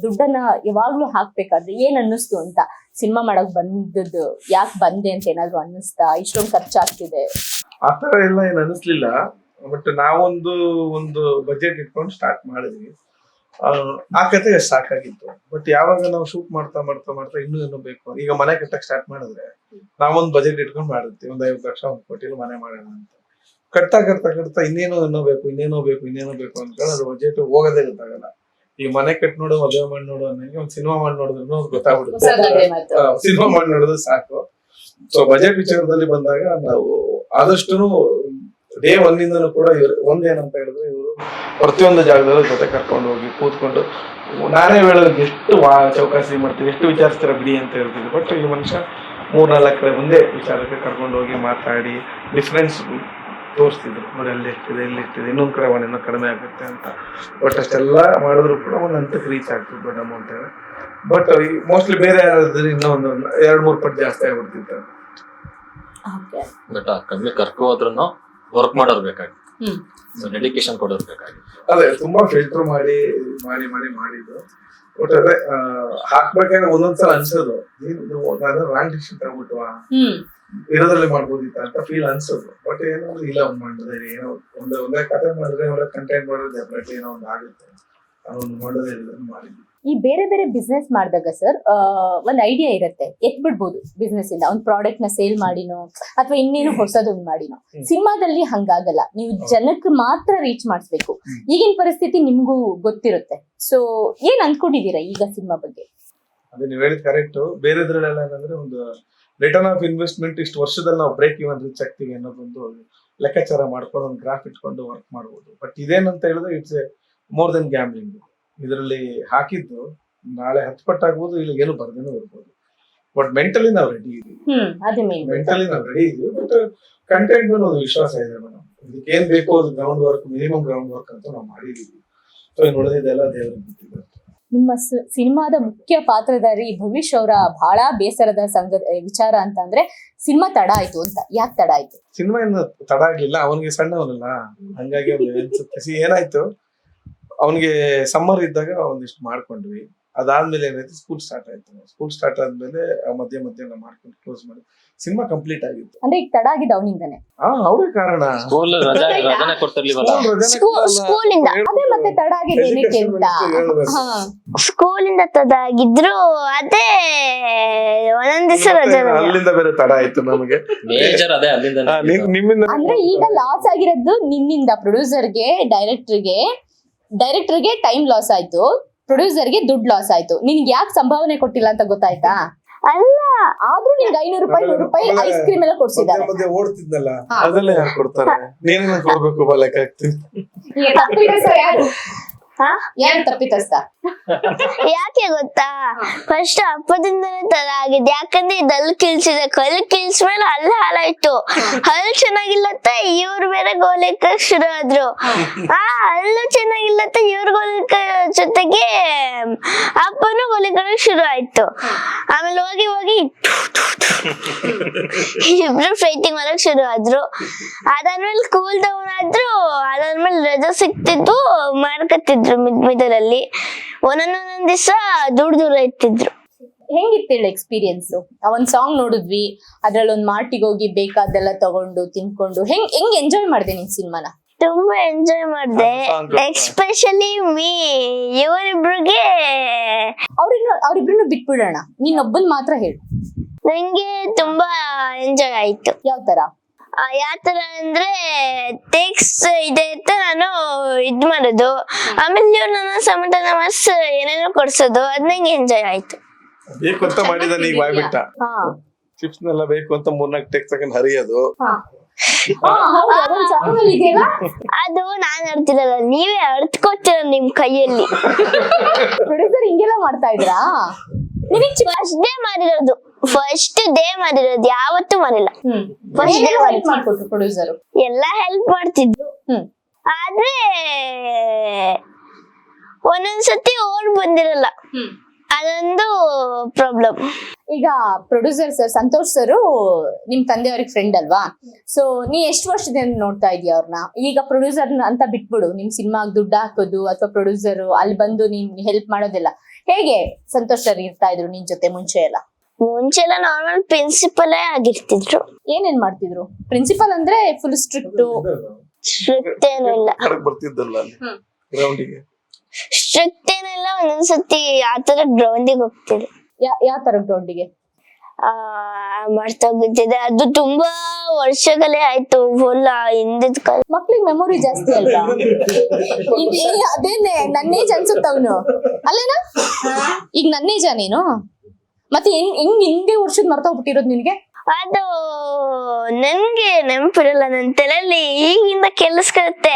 ದುಡ್ಡನ್ನ ಯಾವಾಗ್ಲೂ ಹಾಕ್ಬೇಕಾದ್ರೆ ಏನ್ ಅನ್ನಿಸ್ತು ಅಂತ ಸಿನಿಮಾ ಮಾಡಕ್ ಬಂದದ್ದು ಯಾಕೆ ಬಂದೆ ಅಂತ ಏನಾದ್ರು ಅನ್ನಿಸ್ತಾ ಇಷ್ಟೊಂದು ಖರ್ಚಾಗ್ತಿದೆ? ಆತರ ಎಲ್ಲ ಏನ್ ಅನಿಸ್ಲಿಲ್ಲ. ಬಟ್ ನಾವೊಂದು ಬಜೆಟ್ ಇಟ್ಕೊಂಡು ಸ್ಟಾರ್ಟ್ ಮಾಡಿದ್ವಿ. ಆ ಕತೆ ಸಾಕಾಗಿತ್ತು. ಬಟ್ ಯಾವಾಗ ನಾವು ಶೂಟ್ ಮಾಡ್ತಾ ಇನ್ನೂ ಬೇಕು, ಈಗ ಮನೆ ಕಟ್ಟಕ್ ಸ್ಟಾರ್ಟ್ ಮಾಡಿದ್ರೆ ನಾವೊಂದು ಬಜೆಟ್ ಇಟ್ಕೊಂಡು ಮಾಡಿರ್ತೀವಿ, 50 ಲಕ್ಷ 1 ಕೋಟಿ ಮನೆ ಮಾಡೋಣ ಅಂತ. ಕಟ್ತಾ ಇನ್ನೇನೋ ಬೇಕು ಅನ್ಕೊಂಡು ಅದು ಬಜೆಟ್ ಹೋಗೋದೇ ಗೊತ್ತಾಗಲ್ಲ. ಈಗ ಮನೆ ಕಟ್ ನೋಡು, ಮದುವೆ ಮಾಡಿ ನೋಡು ಅನ್ನಂಗೆ ಒಂದ್ ಸಿನಿಮಾ ಮಾಡಿ ನೋಡಿದ್ರು ಗೊತ್ತಾಗ್ಬಿಡುತ್ತೆ. ಸಿನಿಮಾ ಮಾಡಿ ನೋಡಿದ್ರೆ ಸಾಕು. ಸೊ ಬಜೆಟ್ ವಿಚಾರದಲ್ಲಿ ಬಂದಾಗ ನಾವು ಆದಷ್ಟು ಡೇ 1 ಇಂದನೂ ಕೂಡ ಒಂದೇನಂತ ಹೇಳಿದ್ರೆ ಇವರು ಪ್ರತಿಯೊಂದು ಜಾಗದಲ್ಲೂ ಜೊತೆ ಕರ್ಕೊಂಡು ಹೋಗಿ ಕೂತ್ಕೊಂಡು ನಾನೇ ಹೇಳೋದಕ್ಕೆ ಎಷ್ಟು ಚೌಕಾಸಿ ಮಾಡ್ತೀವಿ, ಎಷ್ಟು ವಿಚಾರಿಸ್ತೀರ ಬಿಡಿ ಅಂತ ಹೇಳ್ತಿದ್ವಿ. ಬಟ್ ಈ ಮನುಷ್ಯ 3-4 ಕಡೆ ಒಂದೇ ವಿಚಾರಕ್ಕೆ ಕರ್ಕೊಂಡು ಹೋಗಿ ಮಾತಾಡಿ ಡಿಫ್ರೆನ್ಸ್ ತೋರಿಸ್ತಿದ್ರು. ನೋಡಿ ಅಲ್ಲಿ ಇಷ್ಟಿದೆ, ಇನ್ನೊಂದ್ ಕಡೆ ಇನ್ನೂ ಕಡಿಮೆ ಆಗುತ್ತೆ ಅಂತ. ಬಟ್ ಅಷ್ಟೆಲ್ಲ ಮಾಡಿದ್ರು ಕೂಡ ಒಂದು ಹಂತಕ್ಕೆ ರೀಚ್ ಆಗ್ತದೆ ದೊಡ್ಡ ಅಮೌಂಟ್. ಬಟ್ ಮೋಸ್ಟ್ಲಿ ಬೇರೆ ಯಾರಾದ್ರೂ ಇನ್ನೂ ಒಂದು 2-3 ಪಟ್ಟು ಜಾಸ್ತಿ ಆಗ್ಬಿಡ್ತಿತ್ತು. ಬಟ್ ಕಮ್ಮಿ ಕರ್ಕೊ ಹೋದ್ರೂ ವರ್ಕ್ ಮಾಡೋರು ಬೇಕಾಗಿತ್ತು, ಡೆಡಿಕೇಶನ್ ಕೊಡೋರು ಬೇಕಾಗಿತ್ತು. ಅದೇ ತುಂಬಾ ಫಿಲ್ಟರ್ ಮಾಡಿದ್ದು. ಬಟ್ ಅದೇ ಹಾಕ್ಬೇಕಾದ್ರೆ ಒಂದೊಂದ್ಸಲ ಅನ್ಸೋದು ನಾನು ರಾಂಗ್ ಡಿಸಿಷನ್ ತಗೊಂಡ್ಬಿಟ್ವಾ, ಇರೋದ್ರಲ್ಲಿ ಮಾಡ್ಬೋದಿತ್ತ ಅಂತ ಫೀಲ್ ಅನ್ಸೋದು. ಬಟ್ ಏನೋ ಇಲ್ಲ ಒಂದ್ ಮಾಡಿದ್ರೆ ಏನೋ ಒಂದೇ ಕಥೆ ಮಾಡಿದ್ರೆ ಒಳ್ಳೆ ಕಂಟೆಂಟ್ ಮಾಡಿದ್ರೆ ಡೆಫಿನೆಟ್ಲಿ ಏನೋ ಒಂದು ಆಗುತ್ತೆ. ಅದೊಂದು ಮಾಡೋದೇ ಮಾಡಿದ್ವಿ. ಈ ಬೇರೆ ಬೇರೆ ಬಿಸ್ನೆಸ್ ಮಾಡಿದಾಗ ಸರ್ ಒಂದ್ ಐಡಿಯಾ ಇರುತ್ತೆ, ಬಿಡ್ಬೋದು ಬಿಸ್ನೆಸ್ ಇಂದ ಒಂದ್ ಪ್ರಾಡಕ್ಟ್ ನ ಸೇಲ್ ಮಾಡಿನೋ ಅಥವಾ ಇನ್ನೇನು ಹೊಸದೊಂದು ಮಾಡಿನೋ. ಸಿನಿಮಾದಲ್ಲಿ ಹಂಗಾಗಲ್ಲ, ನೀವು ಜನಕ್ಕೆ ಮಾತ್ರ ರೀಚ್ ಮಾಡಿಸ್ಬೇಕು. ಈಗಿನ ಪರಿಸ್ಥಿತಿ ನಿಮ್ಗೂ ಗೊತ್ತಿರುತ್ತೆ. ಸೊ ಏನ್ ಅನ್ಕೊಂಡಿದೀರಾ ಈಗ ಸಿನಿಮಾ ಬಗ್ಗೆ? ಅದೇ ನೀವ್ ಹೇಳಿದ್ ಕರೆಕ್ಟ್. ಬೇರೆದ್ರಲ್ಲೆಲ್ಲ ಏನಂದ್ರೆ ಒಂದು ರಿಟರ್ನ್ ಆಫ್ ಇನ್ವೆಸ್ಟ್ಮೆಂಟ್ ಇಷ್ಟು ವರ್ಷದಲ್ಲಿ ನಾವು ಬ್ರೇಕ್ ಇವನ್ ರೀಚ್ ಆಗ್ತೀವಿ ಅನ್ನೋದೊಂದು ಲೆಕ್ಕಾಚಾರ ಮಾಡ್ಕೊಂಡು ಒಂದು ಗ್ರಾಫ್ ಇಟ್ಕೊಂಡು ವರ್ಕ್ ಮಾಡ್ಬೋದು. ಬಟ್ ಇದೇನಂತ ಹೇಳಿದ್ರೆ ಇಟ್ಸ್ ಮೋರ್ ದೆನ್ ಗ್ಯಾಮ್ಲಿಂಗ್. ಇದರಲ್ಲಿ ಹಾಕಿದ್ದು ನಾಳೆ 10 ಪಟ್ಟಾಗ್ಬೋದು, ಇಲ್ಲ ಏನು ಬರ್ದೇನೂ ಇರ್ಬೋದು. ಬಟ್ ಮೆಂಟಲಿ ನಾವು ರೆಡಿ ಇದೀವಿ. ಬಟ್ ಕಂಟೆಂಟ್ ಮೇಲೆ ಒಂದು ವಿಶ್ವಾಸ ಇದೆ ಮೇಡಮ್. ಇದಕ್ಕೆ ಏನ್ ಬೇಕು ಅದು ಮಿನಿಮಮ್ ಗ್ರೌಂಡ್ ವರ್ಕ್ ಅಂತ ನಾವು ಮಾಡಿದೀವಿ. ಸೊ ನೋಡಿದೆಲ್ಲ ದೇವರಿಗೆ ಗೊತ್ತಿದೆ. ನಿಮ್ಮ ಸಿನಿಮಾದ ಮುಖ್ಯ ಪಾತ್ರಧಾರಿ ಭವಿಷ್ ಅವರ ಬಹಳ ಬೇಸರದ ವಿಚಾರ ಅಂತ ಅಂದ್ರೆ ಸಿನಿಮಾ ತಡ ಆಯ್ತು ಅಂತ. ಯಾಕೆ ತಡ ಆಯ್ತು? ಸಿನಿಮಾ ಏನು ತಡ ಆಗ್ಲಿಲ್ಲ, ಅವನಿಗೆ ಸಣ್ಣವನಲ್ಲ, ಹಂಗಾಗಿ ಅನ್ಸುತ್ತೆ. ಏನಾಯ್ತು, ಅವನಿಗೆ ಸಮ್ಮರ್ ಇದ್ದಾಗ ಒಂದಿಷ್ಟು ಮಾಡ್ಕೊಂಡ್ವಿ. ಅದಾದ್ಮೇಲೆ ಏನಾಯ್ತು, ಸ್ಕೂಲ್ ಸ್ಟಾರ್ಟ್ ಆದ್ಮೇಲೆ ಮಧ್ಯ ನಾವು ಮಾಡ್ಕೊಂಡು ಕ್ಲೋಸ್ ಮಾಡಿ ಸಿನಿಮಾ ಕಂಪ್ಲೀಟ್ ಆಗಿತ್ತು. ಅಂದ್ರೆ ಈಗ ತಡ ಆಗಿದ್ದು ಅವನಿಂದಾನೆ? ಅವರೇ ಕಾರಣ. ಸ್ಕೂಲಿಂದ ಅದೇ ಮತ್ತೆ ತಡ ಆಗಿದೆ ಏನಕ್ಕೆ ಅಂತ. ಸ್ಕೂಲಿಂದ ತಡ ಆಗಿದ್ರು ಅದೇ ಒಂದೊಂದ್ ದಿವಸ ರಜೆ. ಅಲ್ಲಿಂದ ಬೇರೆ ತಡ ಆಯ್ತು ನಮಗೆ. ನಿಮ್ಮಿಂದ ಅಂದ್ರೆ ಈಗ ಲಾಸ್ ಆಗಿರೋದು ನಿನ್ನಿಂದ. ಪ್ರೊಡ್ಯೂಸರ್ಗೆ ಡೈರೆಕ್ಟರ್ಗೆ ಟೈಮ್ ಲಾಸ್ ಆಯ್ತು, ಪ್ರೊಡ್ಯೂಸರ್ಗೆ ದುಡ್ಡು ಲಾಸ್ ಆಯ್ತು. ನಿನ್ಗೆ ಯಾಕೆ ಸಂಭಾವನೆ ಕೊಟ್ಟಿಲ್ಲ ಅಂತ ಗೊತ್ತಾಯ್ತಾ? ಅಲ್ಲ, ಆದ್ರೂ ನಿನ್ಗೆ 500 ರೂಪಾಯಿ 100 ರೂಪಾಯಿ ಐಸ್ ಕ್ರೀಮ್ ಎಲ್ಲ ಕೊಡ್ಸಿದ್ದಾರೆ. ಮಧ್ಯೆ ಓಡ್ತಿದ್ನಲ್ಲ, ಅದೆಲ್ಲ ಯಾರು ಕೊಡ್ತಾರೆ? ನೀನೇನ ಕೊಡ್ಬೇಕು ಲೆಕ್ಕ ಹಾಕ್ತೀನಿ. ಯಾರು ತಪ್ಪಿತಸ್ತ? ಯಾಕೆ ಗೊತ್ತಾ, ಫಸ್ಟ್ ಹಬ್ಬದಿಂದನೇ ತರ ಆಗಿದೆ. ಯಾಕಂದ್ರೆ ಇದಲ್ ಕಿಲ್ಸಿದೆ, ಕಲ್ ಕಿಲ್ಸ್ಮೇಲೆ ಹಾಲಾಯ್ತು. ಹಲ್ ಚೆನ್ನಾಗಿಲ್ಲತ್ತ ಇವ್ರು ಬೇರೆ ಗೋಲಿಕ ಶುರು ಆದ್ರು. ಹಲ್ಲು ಚೆನ್ನಾಗಿಲ್ಲತ್ತ ಇವ್ರ ಗೋಲಿಕ ಜೊತೆಗೆ ಹಬ್ಬನು ಗೋಲಿಕ ಶುರು ಆಯ್ತು. ಆಮೇಲೆ ಹೋಗಿ ಇಬ್ರು ಫೈಟಿಂಗ್ ಮಾಡಕ್ ಶುರು ಆದ್ರು. ಅದಾದ್ಮೇಲೆ ಕೂಲ್ ಡೌನ್ ಆದ್ರು. ಅದಾದ್ಮೇಲೆ ರಜಾ ಸಿಕ್ತಿದ್ವು, ಮಾಡ್ಕತ್ತಿದ್ರು ಮಿಡಲಲ್ಲಿ. ಒಂದೊಂದ್ ದಿವಸ ದೂರ ಇರ್ತಿದ್ರು. ಹೆಂಗಿತ್ತು ಹೇಳಿ ಎಕ್ಸ್ಪೀರಿಯನ್ಸ್? ಒಂದ್ ಸಾಂಗ್ ನೋಡಿದ್ವಿ, ಅದ್ರಲ್ಲಿ ಒಂದ್ ಮಾರ್ಟಿಗೆ ಹೋಗಿ ಬೇಕಾದೆಲ್ಲ ತಗೊಂಡು ತಿನ್ಕೊಂಡು ಹೆಂಗ್ ಎಂಜಾಯ್ ಮಾಡಿದೆ ನಿನ್ ಸಿನಿಮಾನ? ತುಂಬಾ ಎಂಜಾಯ್ ಮಾಡಿದೆ. ಎಕ್ಸ್ಪೆಷಲಿ ಇವರಿಬ್ರಿಗೆ ಅವ್ರಿಬ್ರು ಬಿಟ್ಬಿಡೋಣ, ನೀನೊಬ್ಬನ್ ಮಾತ್ರ ಹೇಳು. ನಂಗೆ ತುಂಬಾ ಎಂಜಾಯ್ ಆಯ್ತು. ಯಾವ ತರ ಅಂದ್ರೆ ಟೇಕ್ಸ್ ಇದೆ ಅಂತ ನಾನು ಇದ್ ಮಾಡೋದು, ಆಮೇಲೆ ಇವ್ರು ನನ್ನ ಸಮಾಧಾನ ಮಾಡಿಸ್ ಏನೇನೋ ಕೊಡ್ಸೋದು, ಅದ್ ನಂಗೆ ಎಂಜಾಯ್ ಆಯ್ತು. ಬೇಕು ಅಂತ ಮಾಡಿದ ನೀವ್ ಬಾಯ್ಬಿಟ್ಟ ಚಿಪ್ಸ್ ನೆಲ್ಲ ಬೇಕು ಅಂತ 3-4 ಟೇಕ್ ತಗೊಂಡ್ ಹರಿಯೋದು. ಅದು ನಾನ್ ಅರ್ತಿರಲ್ಲ, ನೀವೇ ಅರ್ತ್ಕೋತೀರ ನಿಮ್ ಕೈಯಲ್ಲಿ. ಪ್ರೊಡ್ಯೂಸರ್ ಹಿಂಗೆಲ್ಲ ಮಾಡ್ತಾ ಇದ್ರಾ? ಫಸ್ಟ್ ಡೇ ಮಾಡಿರೋದು ಯಾವತ್ತೂ ಮಾಡಿಲ್ಲ. ಪ್ರೊಡ್ಯೂಸರ್ ಎಲ್ಲ ಹೆಲ್ಪ್ ಮಾಡ್ತಿದ್ರು, ಆದ್ರೆ ಒಂದೊಂದ್ಸತಿ ಓಡ್ ಬಂದಿರಲ್ಲ, ಅದೊಂದು ಪ್ರಾಬ್ಲಮ್. ಈಗ ಪ್ರೊಡ್ಯೂಸರ್ ಸರ್ ಸಂತೋಷ್ ಸರ್ ನಿಮ್ ತಂದೆಯವ್ರಿಗೆ ಫ್ರೆಂಡ್ ಅಲ್ವಾ? ಸೊ ನೀ ಎಷ್ಟು ವರ್ಷದಿಂದ ನೋಡ್ತಾ ಇದೀಯ ಅವ್ರನ್ನ? ಈಗ ಪ್ರೊಡ್ಯೂಸರ್ ಅಂತ ಬಿಟ್ಬಿಡು, ನಿಮ್ ಸಿನಿಮಾಗ್ ದುಡ್ಡು ಹಾಕೋದು ಅಥವಾ ಪ್ರೊಡ್ಯೂಸರ್ ಅಲ್ಲಿ ಬಂದು ನೀನ್ ಹೆಲ್ಪ್ ಮಾಡೋದೆಲ್ಲ ಹೇಗೆ ಸಂತೋಷ್ ಸರ್ ಇರ್ತಾ ಇದ್ರು ನಿನ್ ಜೊತೆ ಮುಂಚೆ ಎಲ್ಲ? ಮುಂಚೆಲ್ಲ ನಾರ್ಮಲ್ ಪ್ರಿನ್ಸಿಪಲೇ ಆಗಿರ್ತಿದ್ರು. ಏನೇನ್ ಮಾಡ್ತಿದ್ರು? ಪ್ರಿನ್ಸಿಪಲ್ ಅಂದ್ರೆ ಫುಲ್ ಸ್ಟ್ರಿಕ್ಟ್? ಸ್ಟ್ರಿಕ್ಟ್ ಏನೂ ಇಲ್ಲ. ಬರ್ತಿದ್ದಲ್ಲ ಗ್ರೌಂಡಿಗೆ. ಸ್ಟ್ರಿಕ್ಟ್ ಏನಿಲ್ಲ, ಒಂದೊಂದ್ಸತಿ ಆತರ ಗ್ರೌಂಡಿಗೆ ಹೋಗ್ತಿದ್ದೆ. ಯಾವ ತರ ಗ್ರೌಂಡಿಗೆ? ಮರ್ತೋಗಿದ್ದಿದೆ, ಅದು ತುಂಬಾ ವರ್ಷಗಳೇ ಆಯ್ತು. ಫುಲ್ ಹಿಂದಿದ್ ಕಾಲ. ಮಕ್ಳಿಗೆ ಮೆಮೊರಿ ಜಾಸ್ತಿ ಅಲ್ವಾ? ಅದೇನೆ ನನ್ನೇಜ್ ಅನ್ಸುತ್ತ ಅವನು ಅಲ್ಲೇನಾ? ಈಗ ನನ್ನೇಜ ನೀನು ಮತ್ತೆ ಹೆಂಗ್ ಹಿಂದೆ ವರ್ಷದ ಮರ್ತೋಗ್ಬಿಟ್ಟಿರೋದು ನಿನ್ಗೆ? ಅದು ನನ್ಗೆ ನೆನಪಿರಲ್ಲ, ನನ್ ತಲೆಯಲ್ಲಿ ಈಗಿಂದ ಕೇಳಿಸ್ಕೊಳುತ್ತೆ.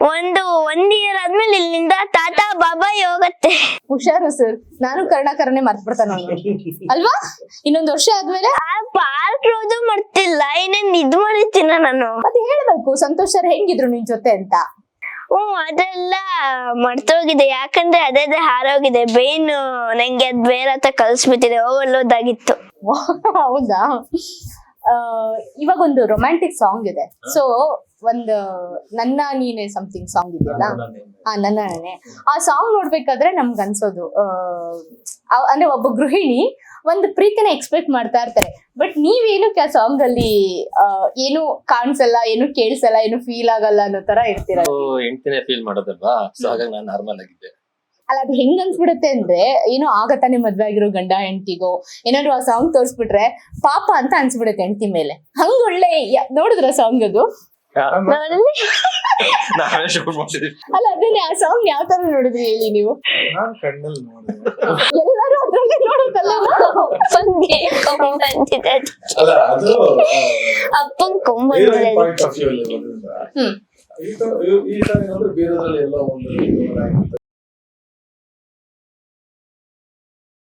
ಒಂದ್ ಇಯರ್ ಆದ್ಮೇಲೆ ಇಲ್ಲಿಂದ ತಾತ ಬಾಬಾ ಹೋಗತ್ತೆ. ಹುಷಾರು ಸರ್, ನಾನು ಕರ್ಣಾಕರನೇ ಮರ್ತ್ಬಿಡ್ತಾನ ಅಲ್ವಾ? ಇನ್ನೊಂದ್ ವರ್ಷ ಆದ್ಮೇಲೆ ಪಾರ್ಕ್ ರೋದು ಮರ್ತಿಲ್ಲ, ಇನ್ನೇನ್ ಇದ್ ಮಾಡಿರ್ತೀನ ನಾನು. ಅದ್ ಹೇಳ್ಬೇಕು ಸಂತೋಷ್ ಸರ್ ಹೆಂಗಿದ್ರು ನಿನ್ ಜೊತೆ ಅಂತ. ಅದೆಲ್ಲ ಮರ್ತೋಗಿದೆ, ಯಾಕಂದ್ರೆ ಅದೇ ಹಾರೋಗಿದೆ ಬ್ರೈನ್. ನಂಗೆ ಅದ್ ಬೇರೆ ಹತ್ರ ಕಲ್ಸ್ಬಿಟ್ಟಿದೆ, ಓವರ್ಲೋಡ್ ಆಗಿತ್ತು. ಹೌದಾ? ಇವಾಗ ಒಂದು ರೊಮ್ಯಾಂಟಿಕ್ ಸಾಂಗ್ ಇದೆ. ಸೊ ಒಂದು ನನ್ನ ನೀನೆ ಸಮಥಿಂಗ್ ಸಾಂಗ್ ಇದೆಯಲ್ಲ, ನನ್ನ ನಾನೇ, ಆ ಸಾಂಗ್ ನೋಡ್ಬೇಕಾದ್ರೆ ನಮ್ಗೆ ಅನ್ಸೋದು ಅಂದ್ರೆ ಒಬ್ಬ ಗೃಹಿಣಿ ಒಂದು ಪ್ರೀತಿನ ಎಕ್ಸ್ಪೆಕ್ಟ್ ಮಾಡ್ತಾ ಇರ್ತಾರೆ, ಬಟ್ ನೀವೇನಕ್ಕೆ ಆ ಸಾಂಗ್ ಅಲ್ಲಿ ಏನು ಕಾಣಿಸಲ್ಲ, ಏನು ಕೇಳಿಸಲ್ಲ, ಏನು ಫೀಲ್ ಆಗಲ್ಲ ಅನ್ನೋ ತರ ಇರ್ತೀರ. ಹೆಂಡ್ತಿನೇ ಫೀಲ್ ಮಾಡೋದಲ್ವಾ, ಸೊ ಹಾಗಾಗಿ ನಾನು ನಾರ್ಮಲ್ ಆಗಿದ್ದೆ. ಅಲ್ಲ ಅದು ಹೆಂಗ್ ಅನ್ಸ್ಬಿಡುತ್ತೆ ಅಂದ್ರೆ, ಏನೋ ಆಗತಾನೆ ಮದ್ವೆ ಆಗಿರೋ ಗಂಡ ಹೆಂಡತಿಗೋ ಏನಾದ್ರು ಆ ಸಾಂಗ್ ತೋರ್ಸ್ಬಿಟ್ರೆ ಪಾಪ ಅಂತ ಅನ್ಸ್ಬಿಡುತ್ತೆ ಹೆಂಡತಿ ಮೇಲೆ. ಹಂಗ ಒಳ್ಳೆ ನೋಡಿದ್ರ ಸಾಂಗ್ ಅದು? ನಾವೇ ಶೂಟ್ ಮಾಡಿದ್ವಿ. ಅಲ್ಲ ಅದೇನೆ, ಆ ಸಾಂಗ್ ಯಾವ ತರ ನೋಡಿದ್ರಿ ಹೇಳಿ ನೀವು? ನಾನ್ ಕಣ್ಣಲ್ಲಿ ನೋಡಿದೆ. ಎಲ್ಲರೂ ಅದ್ರಲ್ಲೇ ನೋಡುತ್ತಲ್ಲ. ಅಲ್ಲ ಅದು ಅಪ್ಪನ್ ಕೊಂಬ ಪಾಯಿಂಟ್ ಆಫ್ ವ್ಯೂ ಅಲ್ಲಿ ಈ ತರ ಏನಂದ್ರೆ ಬೇರೆದ್ರಲ್ಲಿ ಎಲ್ಲ ಒಂದು